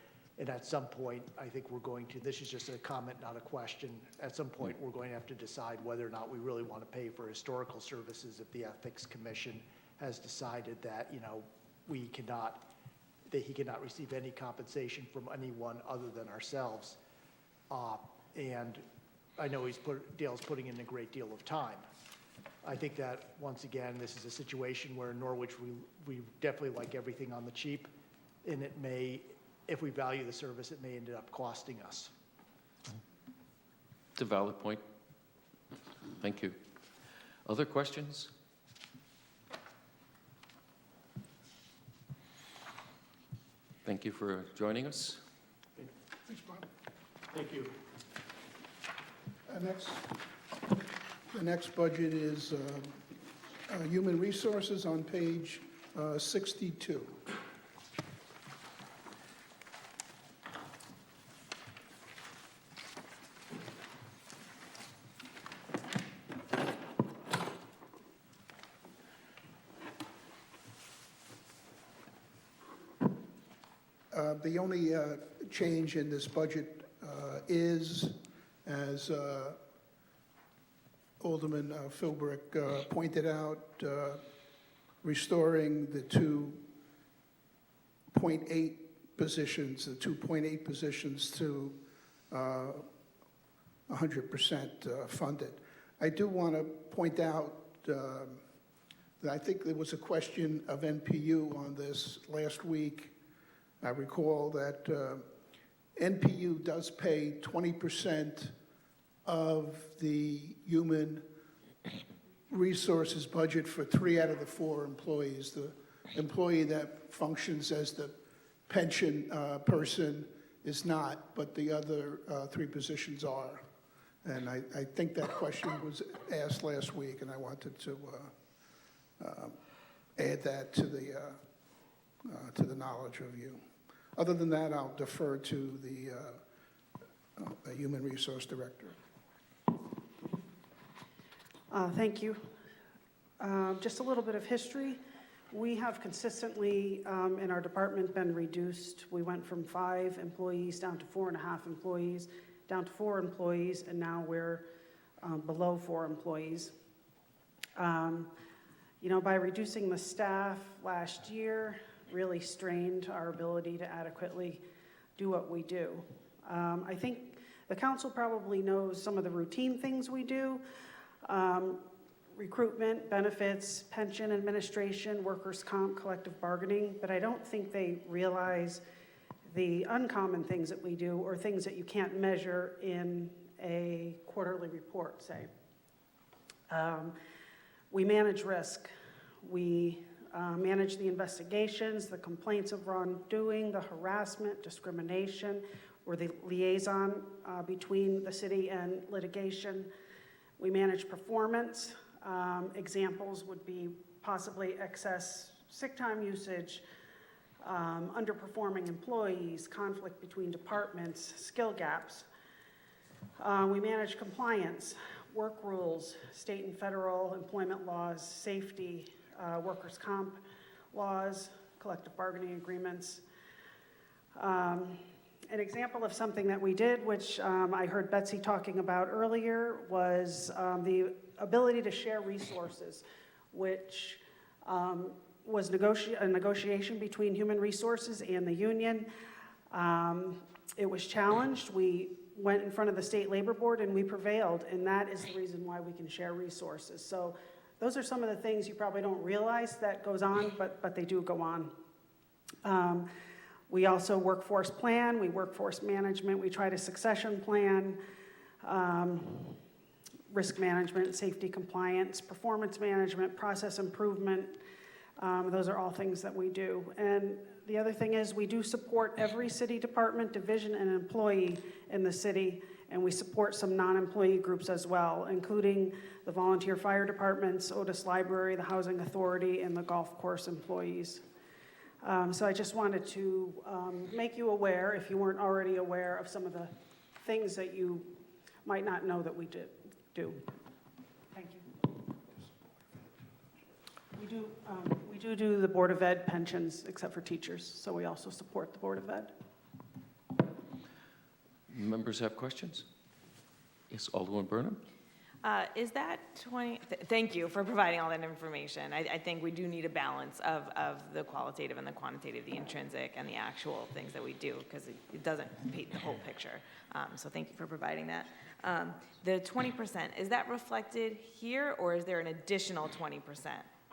And at some point, I think we're going to, this is just a comment, not a question. At some point, we're going to have to decide whether or not we really want to pay for historical services if the Ethics Commission has decided that, you know, that he cannot receive any compensation from anyone other than ourselves. And I know Dale's putting in a great deal of time. I think that, once again, this is a situation where in Norwich, we definitely like everything on the cheap, and it may, if we value the service, it may end up costing us. It's a valid point. Thank you. Other questions? Thank you for joining us. Thanks, Bob. Thank you. The next budget is Human Resources on page 62. The only change in this budget is, as Alderman Philbrick pointed out, restoring the 2.8 positions, to 100% funded. I do want to point out that I think there was a question of NPU on this last week. I recall that NPU does pay 20% of the human resources budget for 3 out of the 4 employees. The employee that functions as the pension person is not, but the other 3 positions are. And I think that question was asked last week, and I wanted to add that to the knowledge of you. Other than that, I'll defer to the Human Resource Director. Thank you. Just a little bit of history. We have consistently, in our department, been reduced. We went from 5 employees down to 4.5 employees, down to 4 employees, and now we're below 4 employees. You know, by reducing the staff last year, really strained our ability to adequately do what we do. I think the council probably knows some of the routine things we do. Recruitment, benefits, pension administration, workers' comp, collective bargaining, but I don't think they realize the uncommon things that we do or things that you can't measure in a quarterly report, say. We manage risk. We manage the investigations, the complaints of wrongdoing, the harassment, discrimination, or the liaison between the city and litigation. We manage performance. Examples would be possibly excess sick time usage, underperforming employees, conflict between departments, skill gaps. We manage compliance, work rules, state and federal employment laws, safety, workers' comp laws, collective bargaining agreements. An example of something that we did, which I heard Betsy talking about earlier, was the ability to share resources, which was a negotiation between Human Resources and the union. It was challenged. We went in front of the State Labor Board and we prevailed, and that is the reason why we can share resources. So those are some of the things you probably don't realize that goes on, but they do go on. We also workforce plan, we workforce management, we try to succession plan, risk management, safety compliance, performance management, process improvement. Those are all things that we do. And the other thing is we do support every city department, division, and employee in the city, and we support some non-employee groups as well, including the volunteer fire departments, Otis Library, the Housing Authority, and the golf course employees. So I just wanted to make you aware, if you weren't already aware, of some of the things that you might not know that we do. Thank you. We do the Board of Ed pensions, except for teachers, so we also support the Board of Ed. Members have questions? Yes, Alderman Burnham? Is that 20, thank you for providing all that information. I think we do need a balance of the qualitative and the quantitative, the intrinsic and the actual things that we do, because it doesn't paint the whole picture. So thank you for providing that. The 20%, is that reflected here, or is there an additional 20%?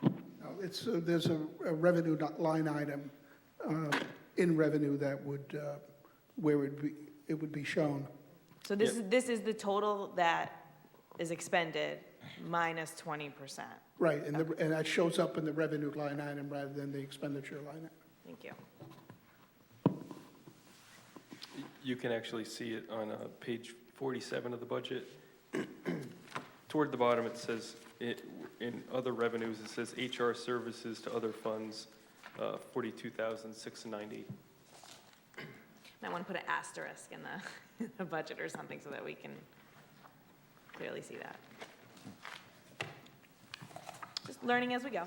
No, there's a revenue line item in revenue that would, where it would be shown. So this is the total that is expended minus 20%. Right, and that shows up in the revenue line item rather than the expenditure line item. Thank you. You can actually see it on page 47 of the budget. Toward the bottom, it says, in other revenues, it says HR services to other funds, $42,690. Might want to put an asterisk in the budget or something so that we can clearly see that. Just learning as we go.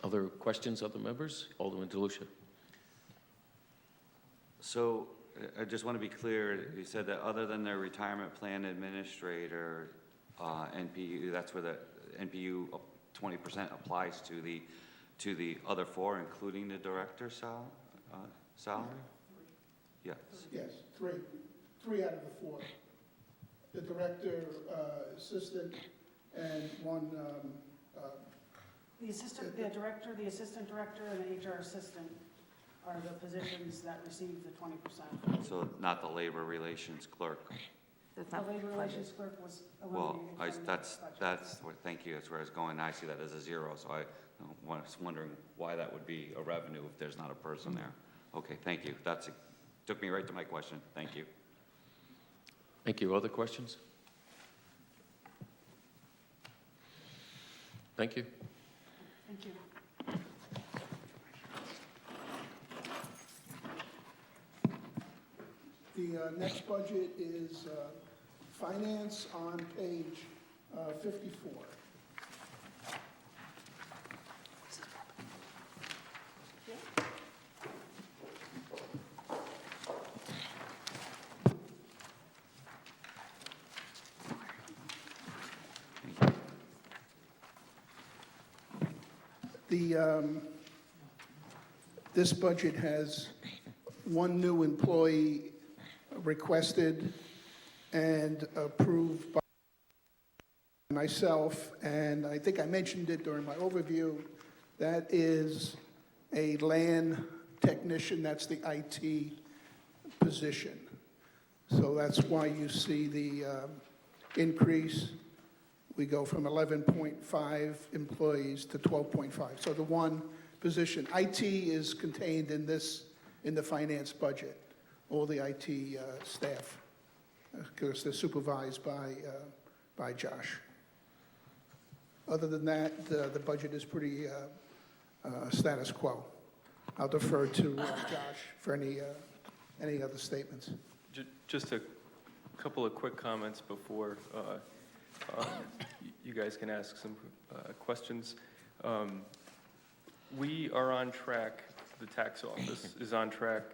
Other questions, other members? Alderman DeLucia. So I just want to be clear, you said that other than their retirement plan administrator, NPU, that's where the NPU 20% applies to the other four, including the director's salary? Yes. Yes, three out of the four. The director, assistant, and one, The director, the assistant director, and the HR assistant are the positions that receive the 20%. So not the labor relations clerk. That's The not labor budgeted. relations clerk was Well, eliminated from the budget. that's where, thank you, that's where I was going. I see that as a zero, so I was wondering why that would be a revenue if there's not a person there. Okay, thank you. Took me right to my question. Thank you. Thank you. Other questions? Thank you. Thank you. the next budget is finance on page 54. This budget has one new employee requested and approved by myself, and I think I mentioned it during my overview. That is a LAN technician, that's the IT position. So that's why you see the increase. we go from 11.5 employees to 12.5. So the one position, IT is contained in the finance budget, all the IT staff, because they're supervised by Josh. Other than that, the budget is pretty status quo. I'll defer to Josh for any other statements. Just a couple of quick comments before you guys can ask some questions. We are on track, the tax office is on track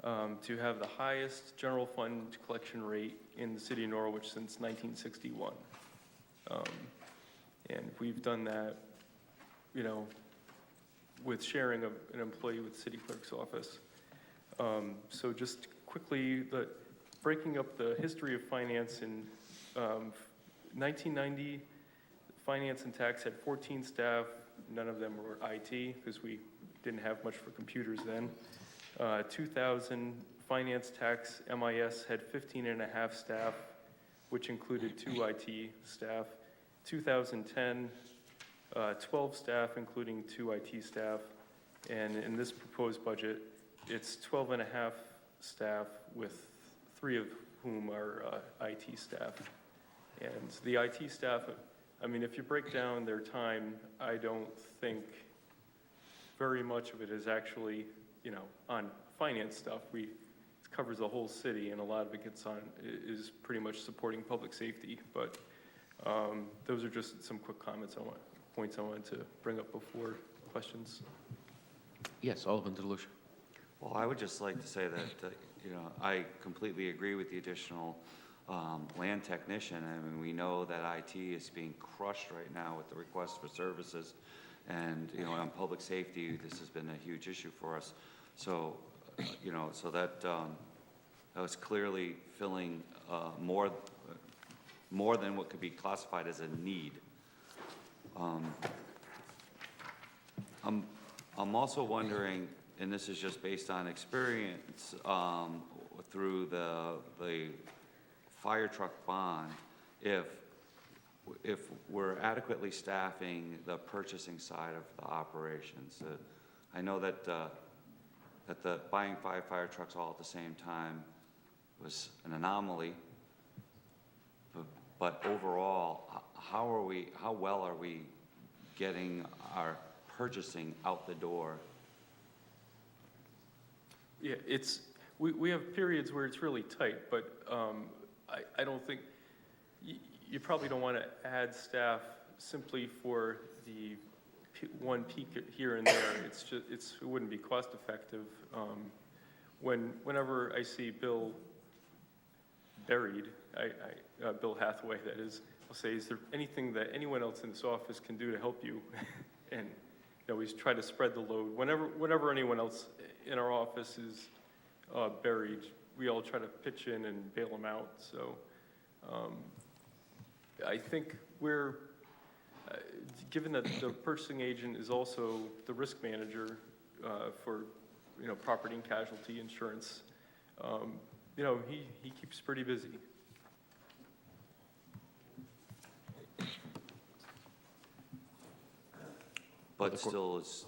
to have the highest general fund collection rate in the city of Norwich since 1961. And we've done that, with sharing of an employee with city clerk's office. So just quickly, breaking up the history of finance in 1990, finance and tax had 14 staff. None of them were IT because we didn't have much for computers then. 2000, finance, tax, MIS had 15 and a half staff, which included 2 IT staff. 2010, 12 staff, including 2 IT staff. And in this proposed budget, it's 12 and a half staff, with 3 of whom are IT staff. And the IT staff, I mean, if you break down their time, I don't think very much of it is actually, on finance stuff. It covers the whole city, and a lot of it is pretty much supporting public safety. But those are just some quick points I wanted to bring up before questions. Yes, Alderman DeLucia. Well, I would just like to say that, I completely agree with the additional land technician. I mean, we know that IT is being crushed right now with the request for services. And, on public safety, this has been a huge issue for us. So, so that was clearly filling more than what could be classified as a need. I'm also wondering, and this is just based on experience through the fire truck bond, if we're adequately staffing the purchasing side of the operations. I know that the buying 5 fire trucks all at the same time was an anomaly, but overall, how well are we getting our purchasing out the door? Yeah, we have periods where it's really tight, but I don't think, you probably don't want to add staff simply for the one peak here and there. It wouldn't be cost effective. Whenever I see Bill buried, Bill Hathaway, that is, I'll say, is there anything that anyone else in this office can do to help you? And we try to spread the load. Whenever anyone else in our office is buried, we all try to pitch in and bail them out. So I think we're, given that the purchasing agent is also the risk manager for property and casualty insurance, he keeps pretty busy. But still, it's,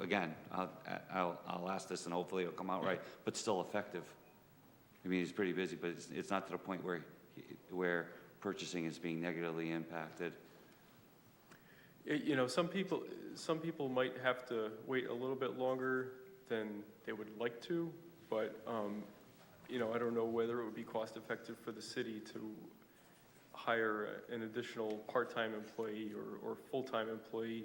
again, I'll ask this and hopefully it'll come out right, but still effective. I mean, he's pretty busy, but it's not to the point where purchasing is being negatively impacted. Some people might have to wait a little bit longer than they would like to, but I don't know whether it would be cost effective for the city to hire an additional part-time employee or full-time employee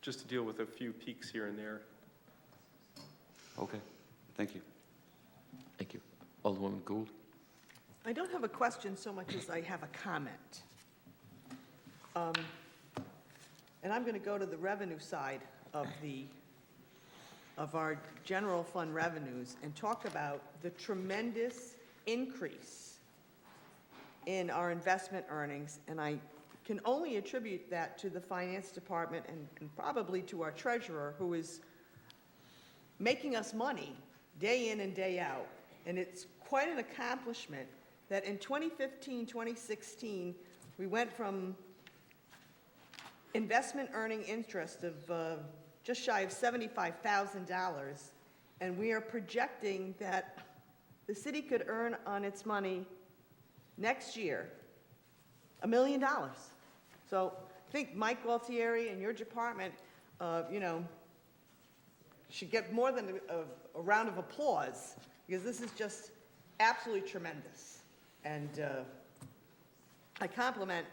just to deal with a few peaks here and there. Okay, thank you. Thank you. Alderwoman Gould. I don't have a question so much as I have a comment. And I'm going to go to the revenue side of our general fund revenues and talk about the tremendous increase in our investment earnings. And I can only attribute that to the finance department and probably to our treasurer, who is making us money day in and day out. And it's quite an accomplishment that in 2015, 2016, we went from investment earning interest of just shy of $75,000, and we are projecting that the city could earn on its money next year $1 million. So I think Mike Gualtieri and your department, should get more than a round of applause, because this is just absolutely tremendous. And I compliment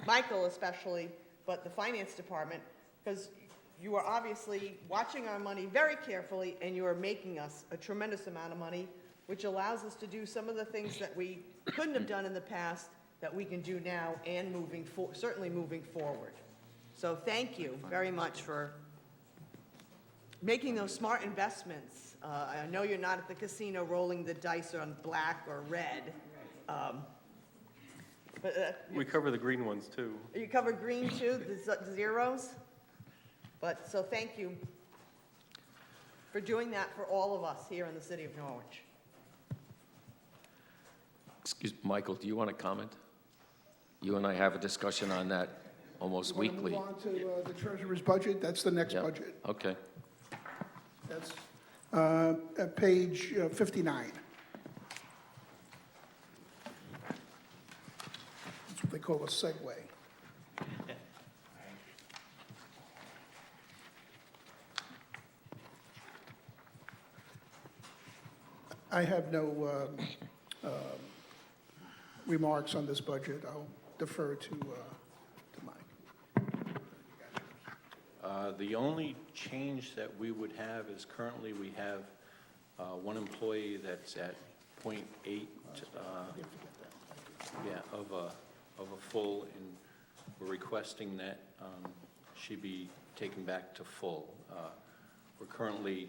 Michael especially, but the finance department, because you are obviously watching our money very carefully, and you are making us a tremendous amount of money, which allows us to do some of the things that we couldn't have done in the past that we can do now and certainly moving forward. So thank you very much for making those smart investments. I know you're not at the casino rolling the dice on black or red. But We cover the green ones, too. you cover green too, the zeros? But, so thank you for doing that for all of us here in the city of Norwich. Excuse, Michael, do you want to comment? You and I have a discussion on that almost weekly. Want to move on to the treasurer's budget? That's the next Yeah. budget. Okay. That's at page 59. That's what they call a segue. I have no remarks on this budget. I'll defer to Mike. The only change that we would have is currently we have one employee that's at .8 of a full, and we're requesting that she be taken back to full. We're currently,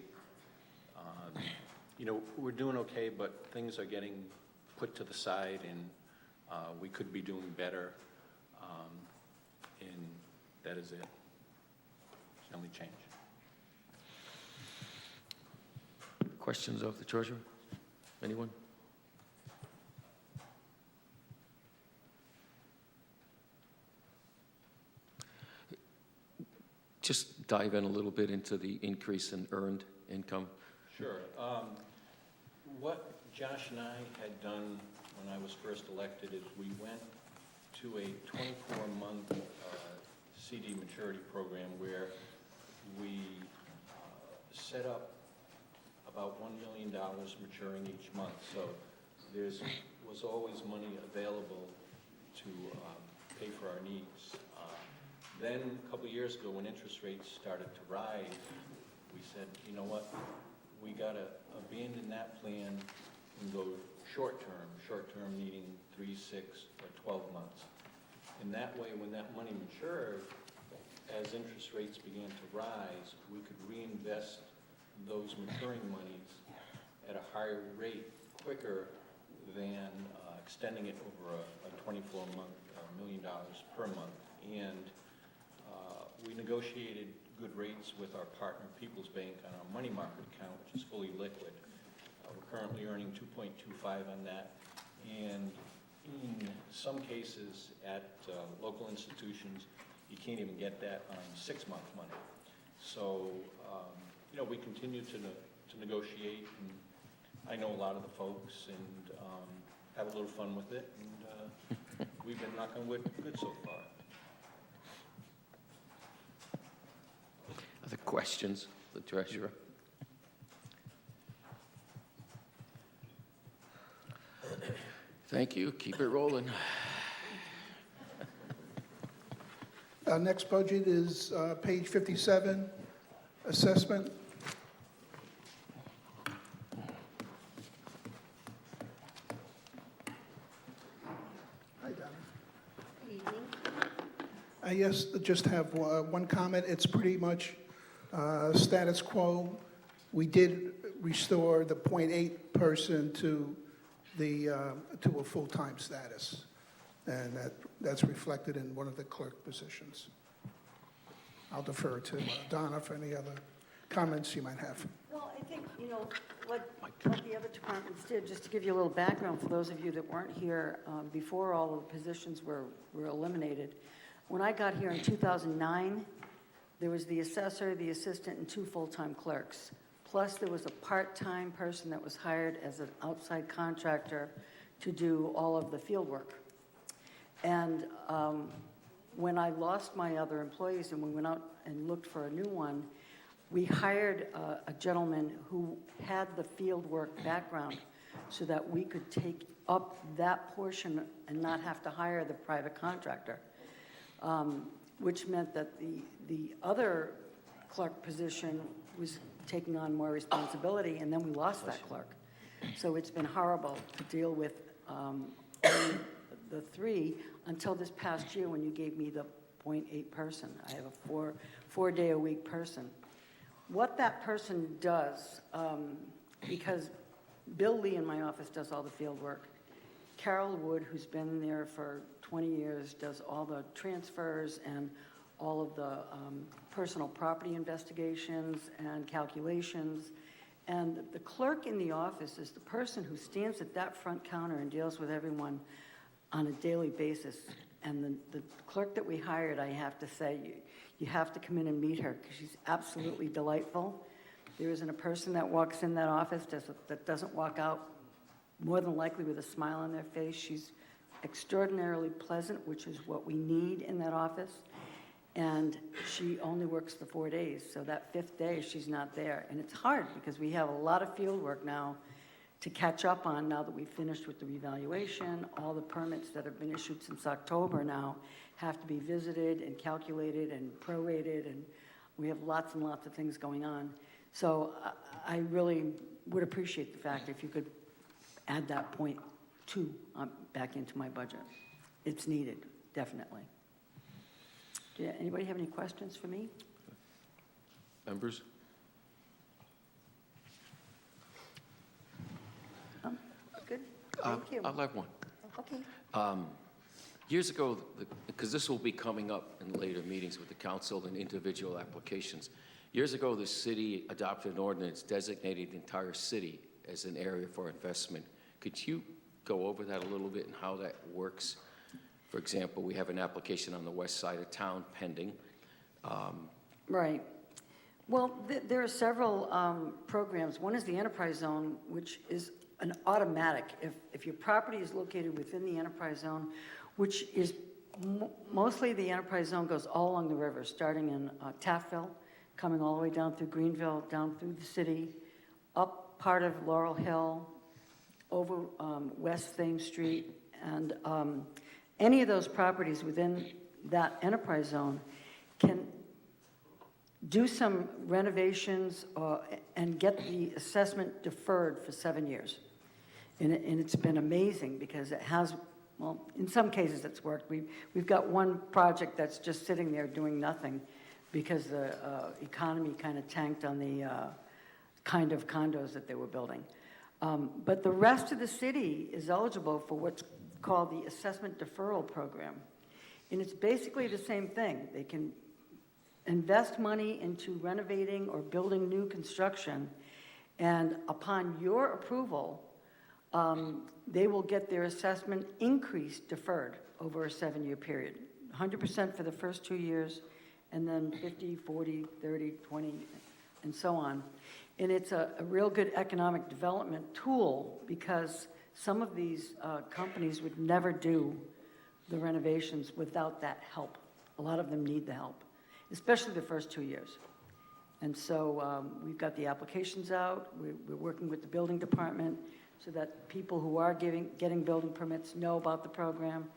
we're doing okay, but things are getting put to the side, and we could be doing better, and that is it. It's the only change. Questions of the treasurer? Anyone? Just dive in a little bit into the increase in earned income. Sure. What Josh and I had done when I was first elected is we went to a 24-month CD maturity program where we set up about $1 million maturing each month. So there was always money available to pay for our needs. Then a couple of years ago, when interest rates started to rise, we said, you know what, we got to abandon that plan and go short-term needing 3, 6, or 12 months. And that way, when that money matured, as interest rates began to rise, we could reinvest those maturing monies at a higher rate quicker than extending it over a 24-month, $1 million per month. And we negotiated good rates with our partner, People's Bank, on our money market account, which is fully liquid. We're currently earning 2.25 on that. And in some cases at local institutions, you can't even get that on 6-month money. So, we continue to negotiate, and I know a lot of the folks, and have a little fun with it, and we've been knocking wood good so far. Other questions, the treasurer? Thank you. Keep it rolling. Our next budget is page 57, assessment. Hi, Donna. I just have one comment. It's pretty much status quo. We did restore the .8 person to a full-time status, and that's reflected in one of the clerk positions. I'll defer to Donna for any other comments you might have. Well, I think, what the other departments did, just to give you a little background for those of you that weren't here before all of the positions were eliminated. When I got here in 2009, there was the assessor, the assistant, and 2 full-time clerks. Plus, there was a part-time person that was hired as an outside contractor to do all of the field work. And when I lost my other employees and we went out and looked for a new one, we hired a gentleman who had the field work background so that we could take up that portion and not have to hire the private contractor, which meant that the other clerk position was taking on more responsibility, and then we lost that clerk. So it's been horrible to deal with only the 3 until this past year when you gave me the 0.8 person. I have a four-day-a-week person. What that person does, because Bill Lee in my office does all the field work. Carol Wood, who's been there for 20 years, does all the transfers and all of the personal property investigations and calculations. And the clerk in the office is the person who stands at that front counter and deals with everyone on a daily basis. And the clerk that we hired, I have to say, you have to come in and meet her because she's absolutely delightful. There isn't a person that walks in that office that doesn't walk out more than likely with a smile on their face. She's extraordinarily pleasant, which is what we need in that office. And she only works the 4 days, so that 5th day, she's not there. And it's hard because we have a lot of field work now to catch up on now that we've finished with the revaluation. All the permits that have been issued since October now have to be visited and calculated and prorated, and we have lots and lots of things going on. So I really would appreciate the fact if you could add that 0.2 back into my budget. It's needed, definitely. Yeah, anybody have any questions for me? Members? Good, thank you. I'll have one. Okay. Years ago, because this will be coming up in later meetings with the council and individual applications. Years ago, the city adopted an ordinance designating the entire city as an area for investment. Could you go over that a little bit and how that works? For example, we have an application on the west side of town pending. Right. Well, there are several programs. One is the enterprise zone, which is an automatic. If your property is located within the enterprise zone, which is mostly the enterprise zone goes all along the river, starting in Taffville, coming all the way down through Greenville, down through the city, up part of Laurel Hill, over West Thames Street, and any of those properties within that enterprise zone can do some renovations and get the assessment deferred for 7 years. And it's been amazing because it has, well, in some cases it's worked. We've got one project that's just sitting there doing nothing because the economy kind of tanked on the kind of condos that they were building. But the rest of the city is eligible for what's called the Assessment Deferral Program. And it's basically the same thing. They can invest money into renovating or building new construction, and upon your approval, they will get their assessment increase deferred over a 7-year period. 100% for the first 2 years, and then 50, 40, 30, 20, and so on. And it's a real good economic development tool because some of these companies would never do the renovations without that help. A lot of them need the help, especially the first 2 years. And so we've got the applications out. We're working with the building department so that people who are getting building permits know about the program.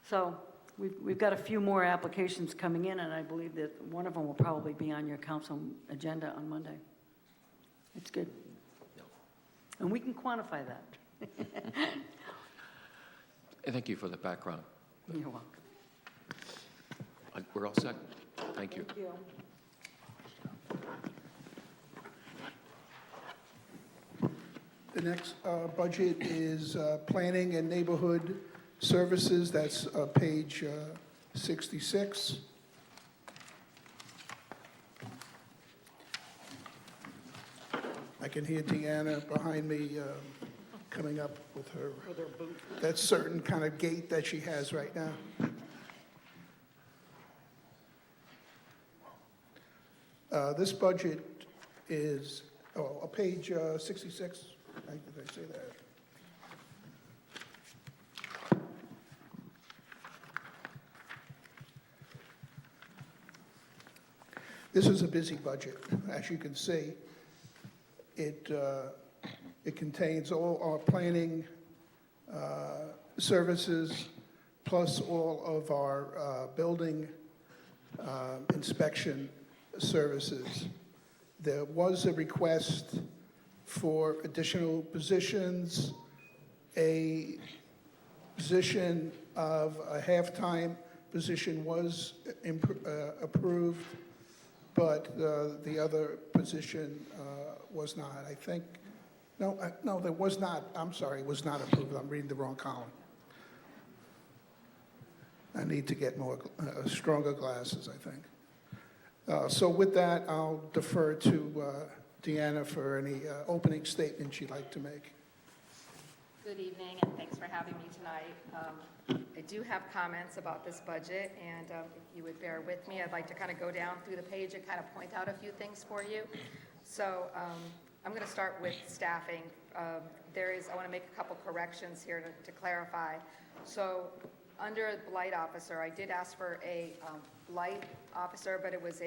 So we've got a few more applications coming in, and I believe that one of them will probably be on your council agenda on Monday. It's good. And we can quantify that. Thank you for the background. You're welcome. We're all set. Thank you. Thank you. The next budget is Planning and Neighborhood Services. That's page 66. I can hear Deanna behind me coming up with her, that certain kind of gait that she has right now. This budget is, page 66, did I say that? This is a busy budget, as you can see. It contains all our planning services, plus all of our building inspection services. There was a request for additional positions. A position of a half-time position was approved, but the other position was not, I think. No, there was not, I'm sorry, it was not approved. I'm reading the wrong column. I need to get more, stronger glasses, I think. So with that, I'll defer to Deanna for any opening statement she'd like to make. Good evening, and thanks for having me tonight. I do have comments about this budget, and if you would bear with me, I'd like to kind of go down through the page and kind of point out a few things for you. So I'm going to start with staffing. I want to make a couple corrections here to clarify. So under blight officer, I did ask for a blight officer, but it was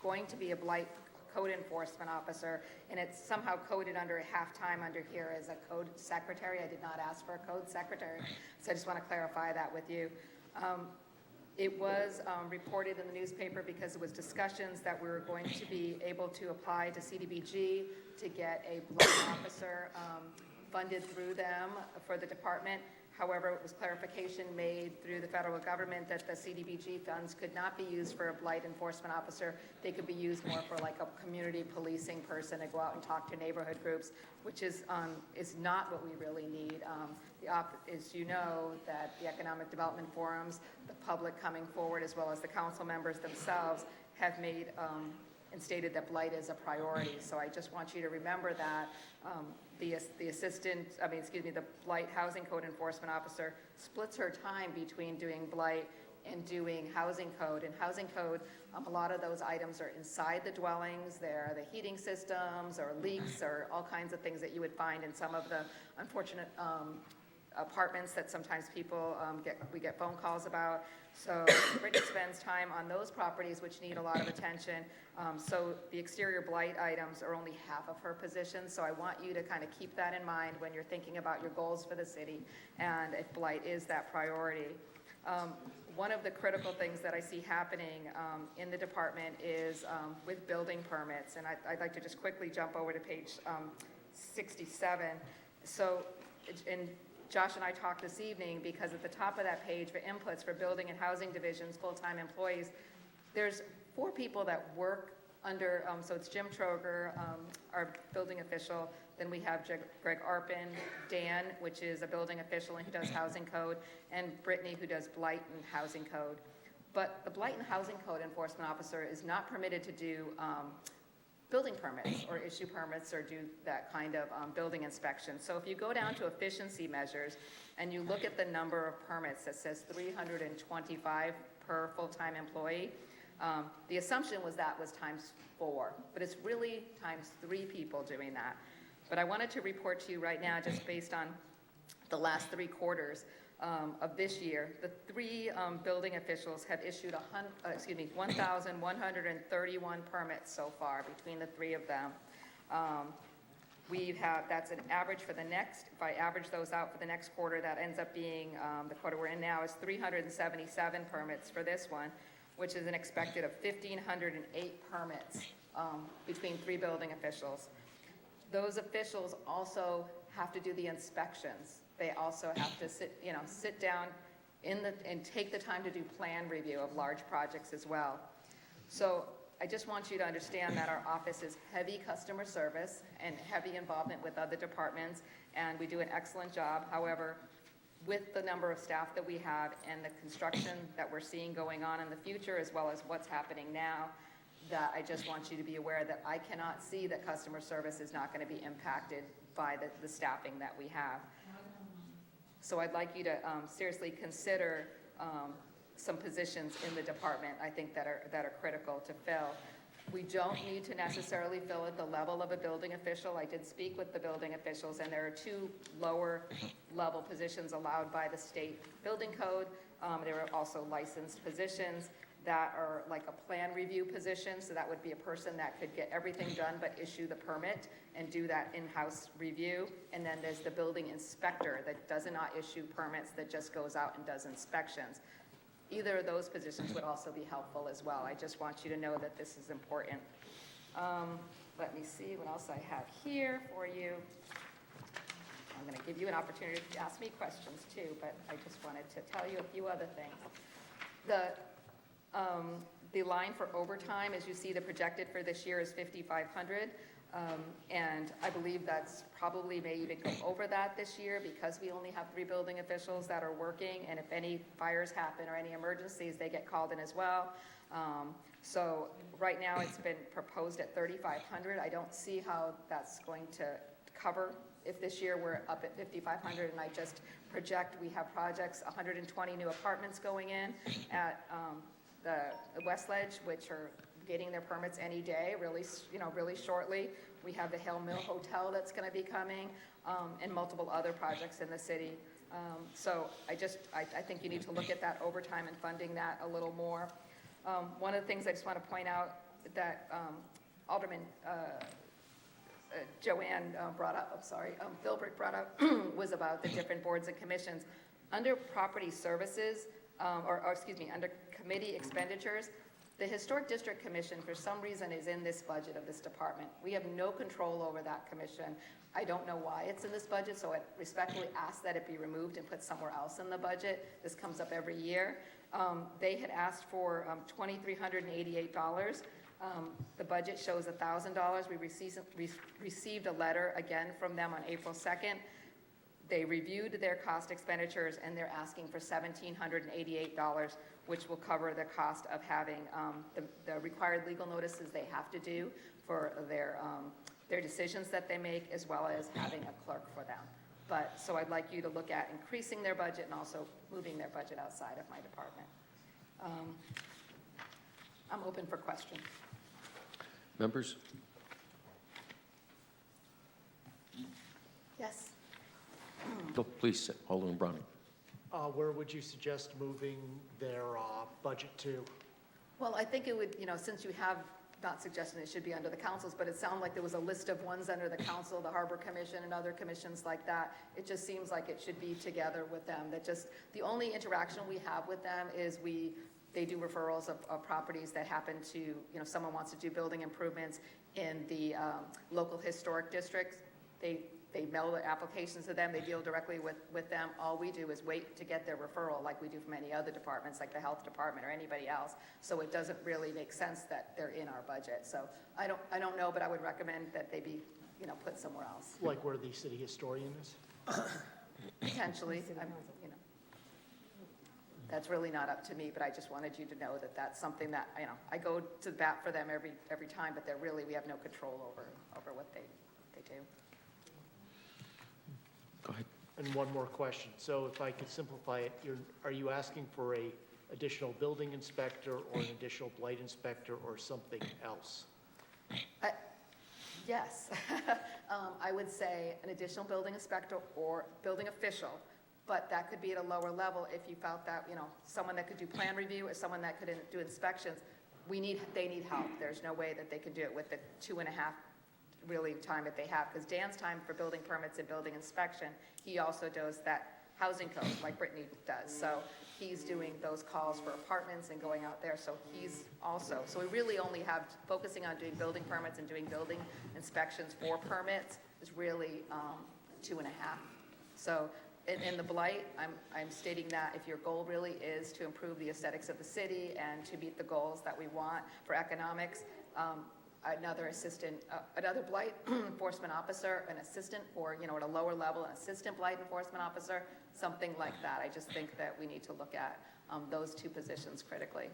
going to be a blight code enforcement officer, and it's somehow coded under a half-time under here as a code secretary. I did not ask for a code secretary, so I just want to clarify that with you. It was reported in the newspaper because it was discussions that we were going to be able to apply to CDBG to get a blight officer funded through them for the department. However, it was clarification made through the federal government that the CDBG funds could not be used for a blight enforcement officer. They could be used more for like a community policing person to go out and talk to neighborhood groups, which is not what we really need. As you know, that the economic development forums, the public coming forward, as well as the council members themselves, have made and stated that blight is a priority. So I just want you to remember that. The blight housing code enforcement officer splits her time between doing blight and doing housing code. In housing code, a lot of those items are inside the dwellings. They're the heating systems or leaks or all kinds of things that you would find in some of the unfortunate apartments that sometimes people we get phone calls about. So Brittany spends time on those properties which need a lot of attention. So the exterior blight items are only half of her position. So I want you to kind of keep that in mind when you're thinking about your goals for the city and if blight is that priority. One of the critical things that I see happening in the department is with building permits. And I'd like to just quickly jump over to page 67. So, Josh and I talked this evening because at the top of that page for inputs for building and housing divisions, full-time employees, there's 4 people that work under, so it's Jim Troger, our building official, then we have Greg Arpin, Dan, which is a building official and who does housing code, and Brittany, who does blight and housing code. But the blight and housing code enforcement officer is not permitted to do building permits or issue permits or do that kind of building inspection. So if you go down to efficiency measures and you look at the number of permits that says 325 per full-time employee, the assumption was that was times 4, but it's really times 3 people doing that. But I wanted to report to you right now, just based on the last 3 quarters of this year, the 3 building officials have issued 1,131 permits so far between the 3 of them. That's an average for the next, if I average those out for the next quarter, that ends up being, the quarter we're in now is 377 permits for this one, which is an expected of 1,508 permits between 3 building officials. Those officials also have to do the inspections. They also have to sit down and take the time to do plan review of large projects as well. So I just want you to understand that our office is heavy customer service and heavy involvement with other departments, and we do an excellent job. However, with the number of staff that we have and the construction that we're seeing going on in the future, as well as what's happening now, that I just want you to be aware that I cannot see that customer service is not going to be impacted by the staffing that we have. So I'd like you to seriously consider some positions in the department, I think, that are critical to fill. We don't need to necessarily fill at the level of a building official. I did speak with the building officials, and there are 2 lower level positions allowed by the state building code. There are also licensed positions that are like a plan review position, so that would be a person that could get everything done but issue the permit and do that in-house review. And then there's the building inspector that does not issue permits, that just goes out and does inspections. Either of those positions would also be helpful as well. I just want you to know that this is important. Let me see what else I have here for you. I'm going to give you an opportunity to ask me questions too, but I just wanted to tell you a few other things. The line for overtime, as you see, the projected for this year is $5,500. And I believe that's probably may even go over that this year because we only have 3 building officials that are working. And if any fires happen or any emergencies, they get called in as well. So right now it's been proposed at $3,500. I don't see how that's going to cover if this year we're up at $5,500, and I just project we have projects, 120 new apartments going in at the West Ledge, which are getting their permits any day, really shortly. We have the Hale Mill Hotel that's going to be coming, and multiple other projects in the city. So I think you need to look at that overtime and funding that a little more. One of the things I just want to point out that Alderman Joanne brought up, Philbrick brought up, was about the different boards and commissions. Under property services, under committee expenditures, the Historic District Commission, for some reason, is in this budget of this department. We have no control over that commission. I don't know why it's in this budget, so I respectfully ask that it be removed and put somewhere else in the budget. This comes up every year. They had asked for $2,388. The budget shows $1,000. We received a letter again from them on April 2nd. They reviewed their cost expenditures, and they're asking for $1,788, which will cover the cost of having the required legal notices they have to do for their decisions that they make, as well as having a clerk for them. So I'd like you to look at increasing their budget and also moving their budget outside of my department. I'm open for questions. Members? Yes. Oh, please, Alderman Browning. Where would you suggest moving their budget to? Well, I think it would, since you have not suggesting it should be under the councils, but it sounded like there was a list of ones under the council, the Harbor Commission and other commissions like that. It just seems like it should be together with them. The only interaction we have with them is they do referrals of properties that happen to, someone wants to do building improvements in the local historic districts. They mail the applications to them, they deal directly with them. All we do is wait to get their referral like we do from any other departments, like the health department or anybody else. So it doesn't really make sense that they're in our budget. So I don't know, but I would recommend that they be, put somewhere else. Like where the city historian is? Potentially, that's really not up to me, but I just wanted you to know that that's something that, I go to bat for them every time, but we have no control over what they do. Go ahead. And one more question. So if I could simplify it, are you asking for a additional building inspector or an additional blight inspector or something else? Yes. I would say an additional building inspector or building official, but that could be at a lower level if you felt that, someone that could do plan review or someone that could do inspections. They need help. There's no way that they can do it with the 2.5 really time that they have, because Dan's time for building permits and building inspection, he also does that housing code like Brittany does. So he's doing those calls for apartments and going out there. So we really only have, focusing on doing building permits and doing building inspections for permits is really 2.5. So in the blight, I'm stating that if your goal really is to improve the aesthetics of the city and to meet the goals that we want for economics, another blight enforcement officer, an assistant, or at a lower level, an assistant blight enforcement officer, something like that. I just think that we need to look at those 2 positions critically.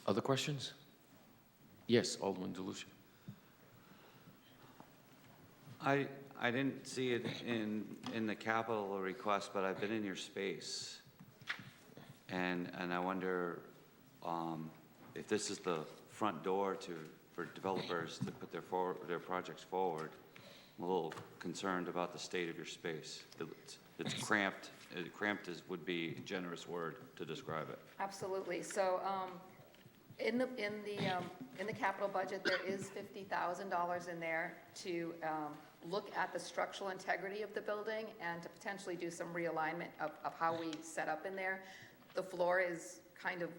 Other questions? Yes, Alderman DeLucia. I didn't see it in the capital request, but I've been in your space. And I wonder if this is the front door for developers to put their projects forward. I'm a little concerned about the state of your space. It's cramped. Cramped would be a generous word to describe it. Absolutely. So in the capital budget, there is $50,000 in there to look at the structural integrity of the building and to potentially do some realignment of how we set up in there. The floor is kind of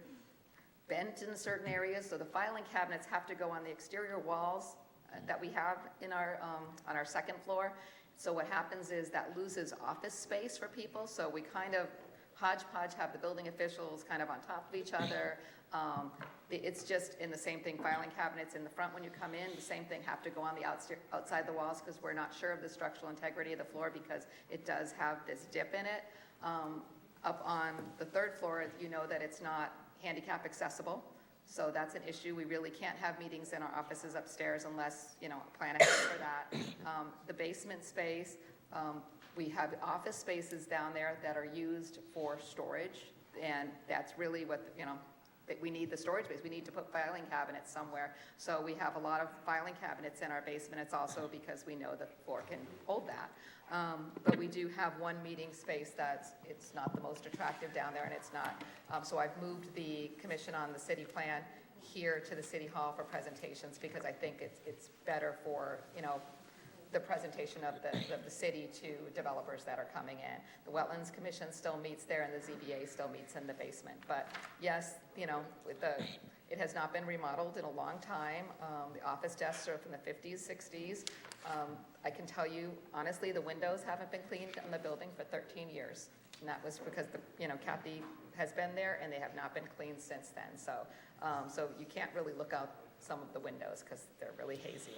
bent in certain areas, so the filing cabinets have to go on the exterior walls that we have in our on our second floor. So what happens is that loses office space for people, so we kind of hodgepodge, have the building officials kind of on top of each other. It's just in the same thing, filing cabinets in the front when you come in, the same thing have to go on the outside the walls because we're not sure of the structural integrity of the floor because it does have this dip in it. Up on the third floor, you know that it's not handicap accessible. So that's an issue. We really can't have meetings in our offices upstairs unless, plan ahead for that. The basement space, we have office spaces down there that are used for storage, and that's really what, that we need the storage space. We need to put filing cabinets somewhere. So we have a lot of filing cabinets in our basement. It's also because we know the floor can hold that. But we do have one meeting space it's not the most attractive down there, and it's not. So I've moved the Commission on the City Plan here to the City Hall for presentations because I think it's better for, the presentation of the city to developers that are coming in. The Wetlands Commission still meets there and the ZBA still meets in the basement. But yes, it has not been remodeled in a long time. The office desks are from the 50s, 60s. I can tell you, honestly, the windows haven't been cleaned in the building for 13 years. And that was because, Kathy has been there and they have not been cleaned since then. So you can't really look out some of the windows because they're really hazy.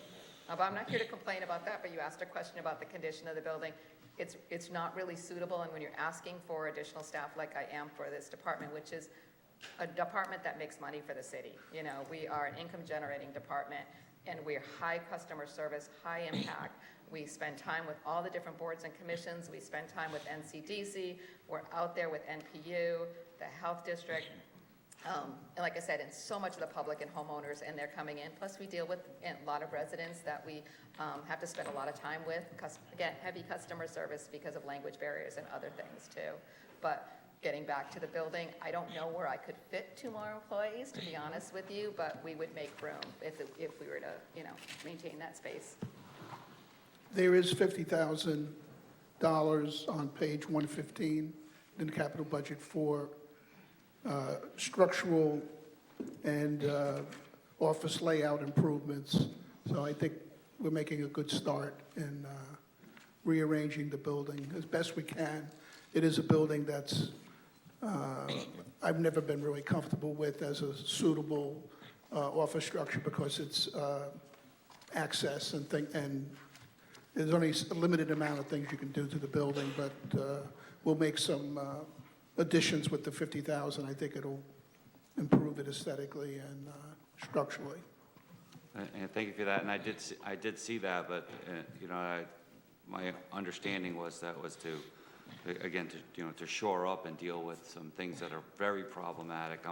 But I'm not here to complain about that, but you asked a question about the condition of the building. It's not really suitable, and when you're asking for additional staff like I am for this department, which is a department that makes money for the city. We are an income-generating department, and we're high customer service, high impact. We spend time with all the different boards and commissions. We spend time with NCDC. We're out there with NPU, the Health District. And like I said, and so much of the public and homeowners, and they're coming in. Plus, we deal with a lot of residents that we have to spend a lot of time with. Again, heavy customer service because of language barriers and other things too. But getting back to the building, I don't know where I could fit 2 more employees, to be honest with you, but we would make room if we were to, maintain that space. There is $50,000 on page 115 in the capital budget for structural and office layout improvements. So I think we're making a good start in rearranging the building as best we can. It is a building that's I've never been really comfortable with as a suitable office structure because it's access and there's only a limited amount of things you can do to the building, but we'll make some additions with the 50,000. I think it'll improve it aesthetically and structurally. And thank you for that. And I did see that, but my understanding was that was to, again, to shore up and deal with some things that are very problematic.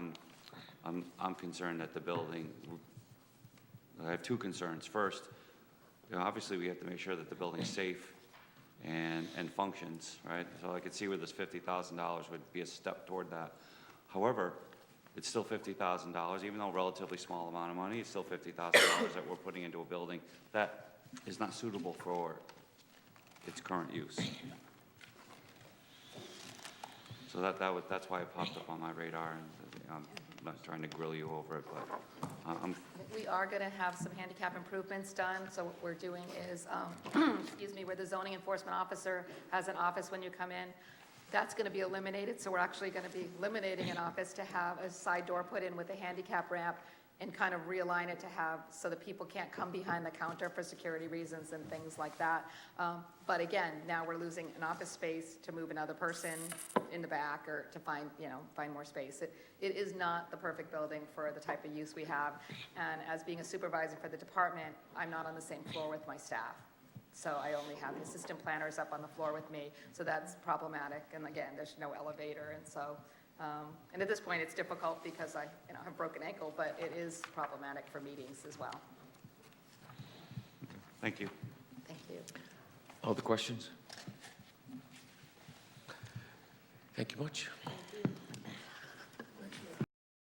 I'm concerned that the building. I have 2 concerns. First, obviously we have to make sure that the building's safe and functions, right? So I could see where this $50,000 would be a step toward that. However, it's still $50,000, even though a relatively small amount of money, it's still $50,000 that we're putting into a building that is not suitable for its current use. So that's why it popped up on my radar, and I'm not trying to grill you over it, but We are going to have some handicap improvements done. So what we're doing is, excuse me, where the zoning enforcement officer has an office when you come in, That's going to be eliminated, so we're actually going to be eliminating an office to have a side door put in with a handicap ramp and kind of realign it to have, so that people can't come behind the counter for security reasons and things like that. But again, now we're losing an office space to move another person in the back or to find, find more space. It is not the perfect building for the type of use we have. And as being a supervisor for the department, I'm not on the same floor with my staff. So I only have the assistant planners up on the floor with me, so that's problematic. And again, there's no elevator, and so, and at this point, it's difficult because I, have a broken ankle, but it is problematic for meetings as well. Thank you. Thank you. Other questions? Thank you much. Thank you.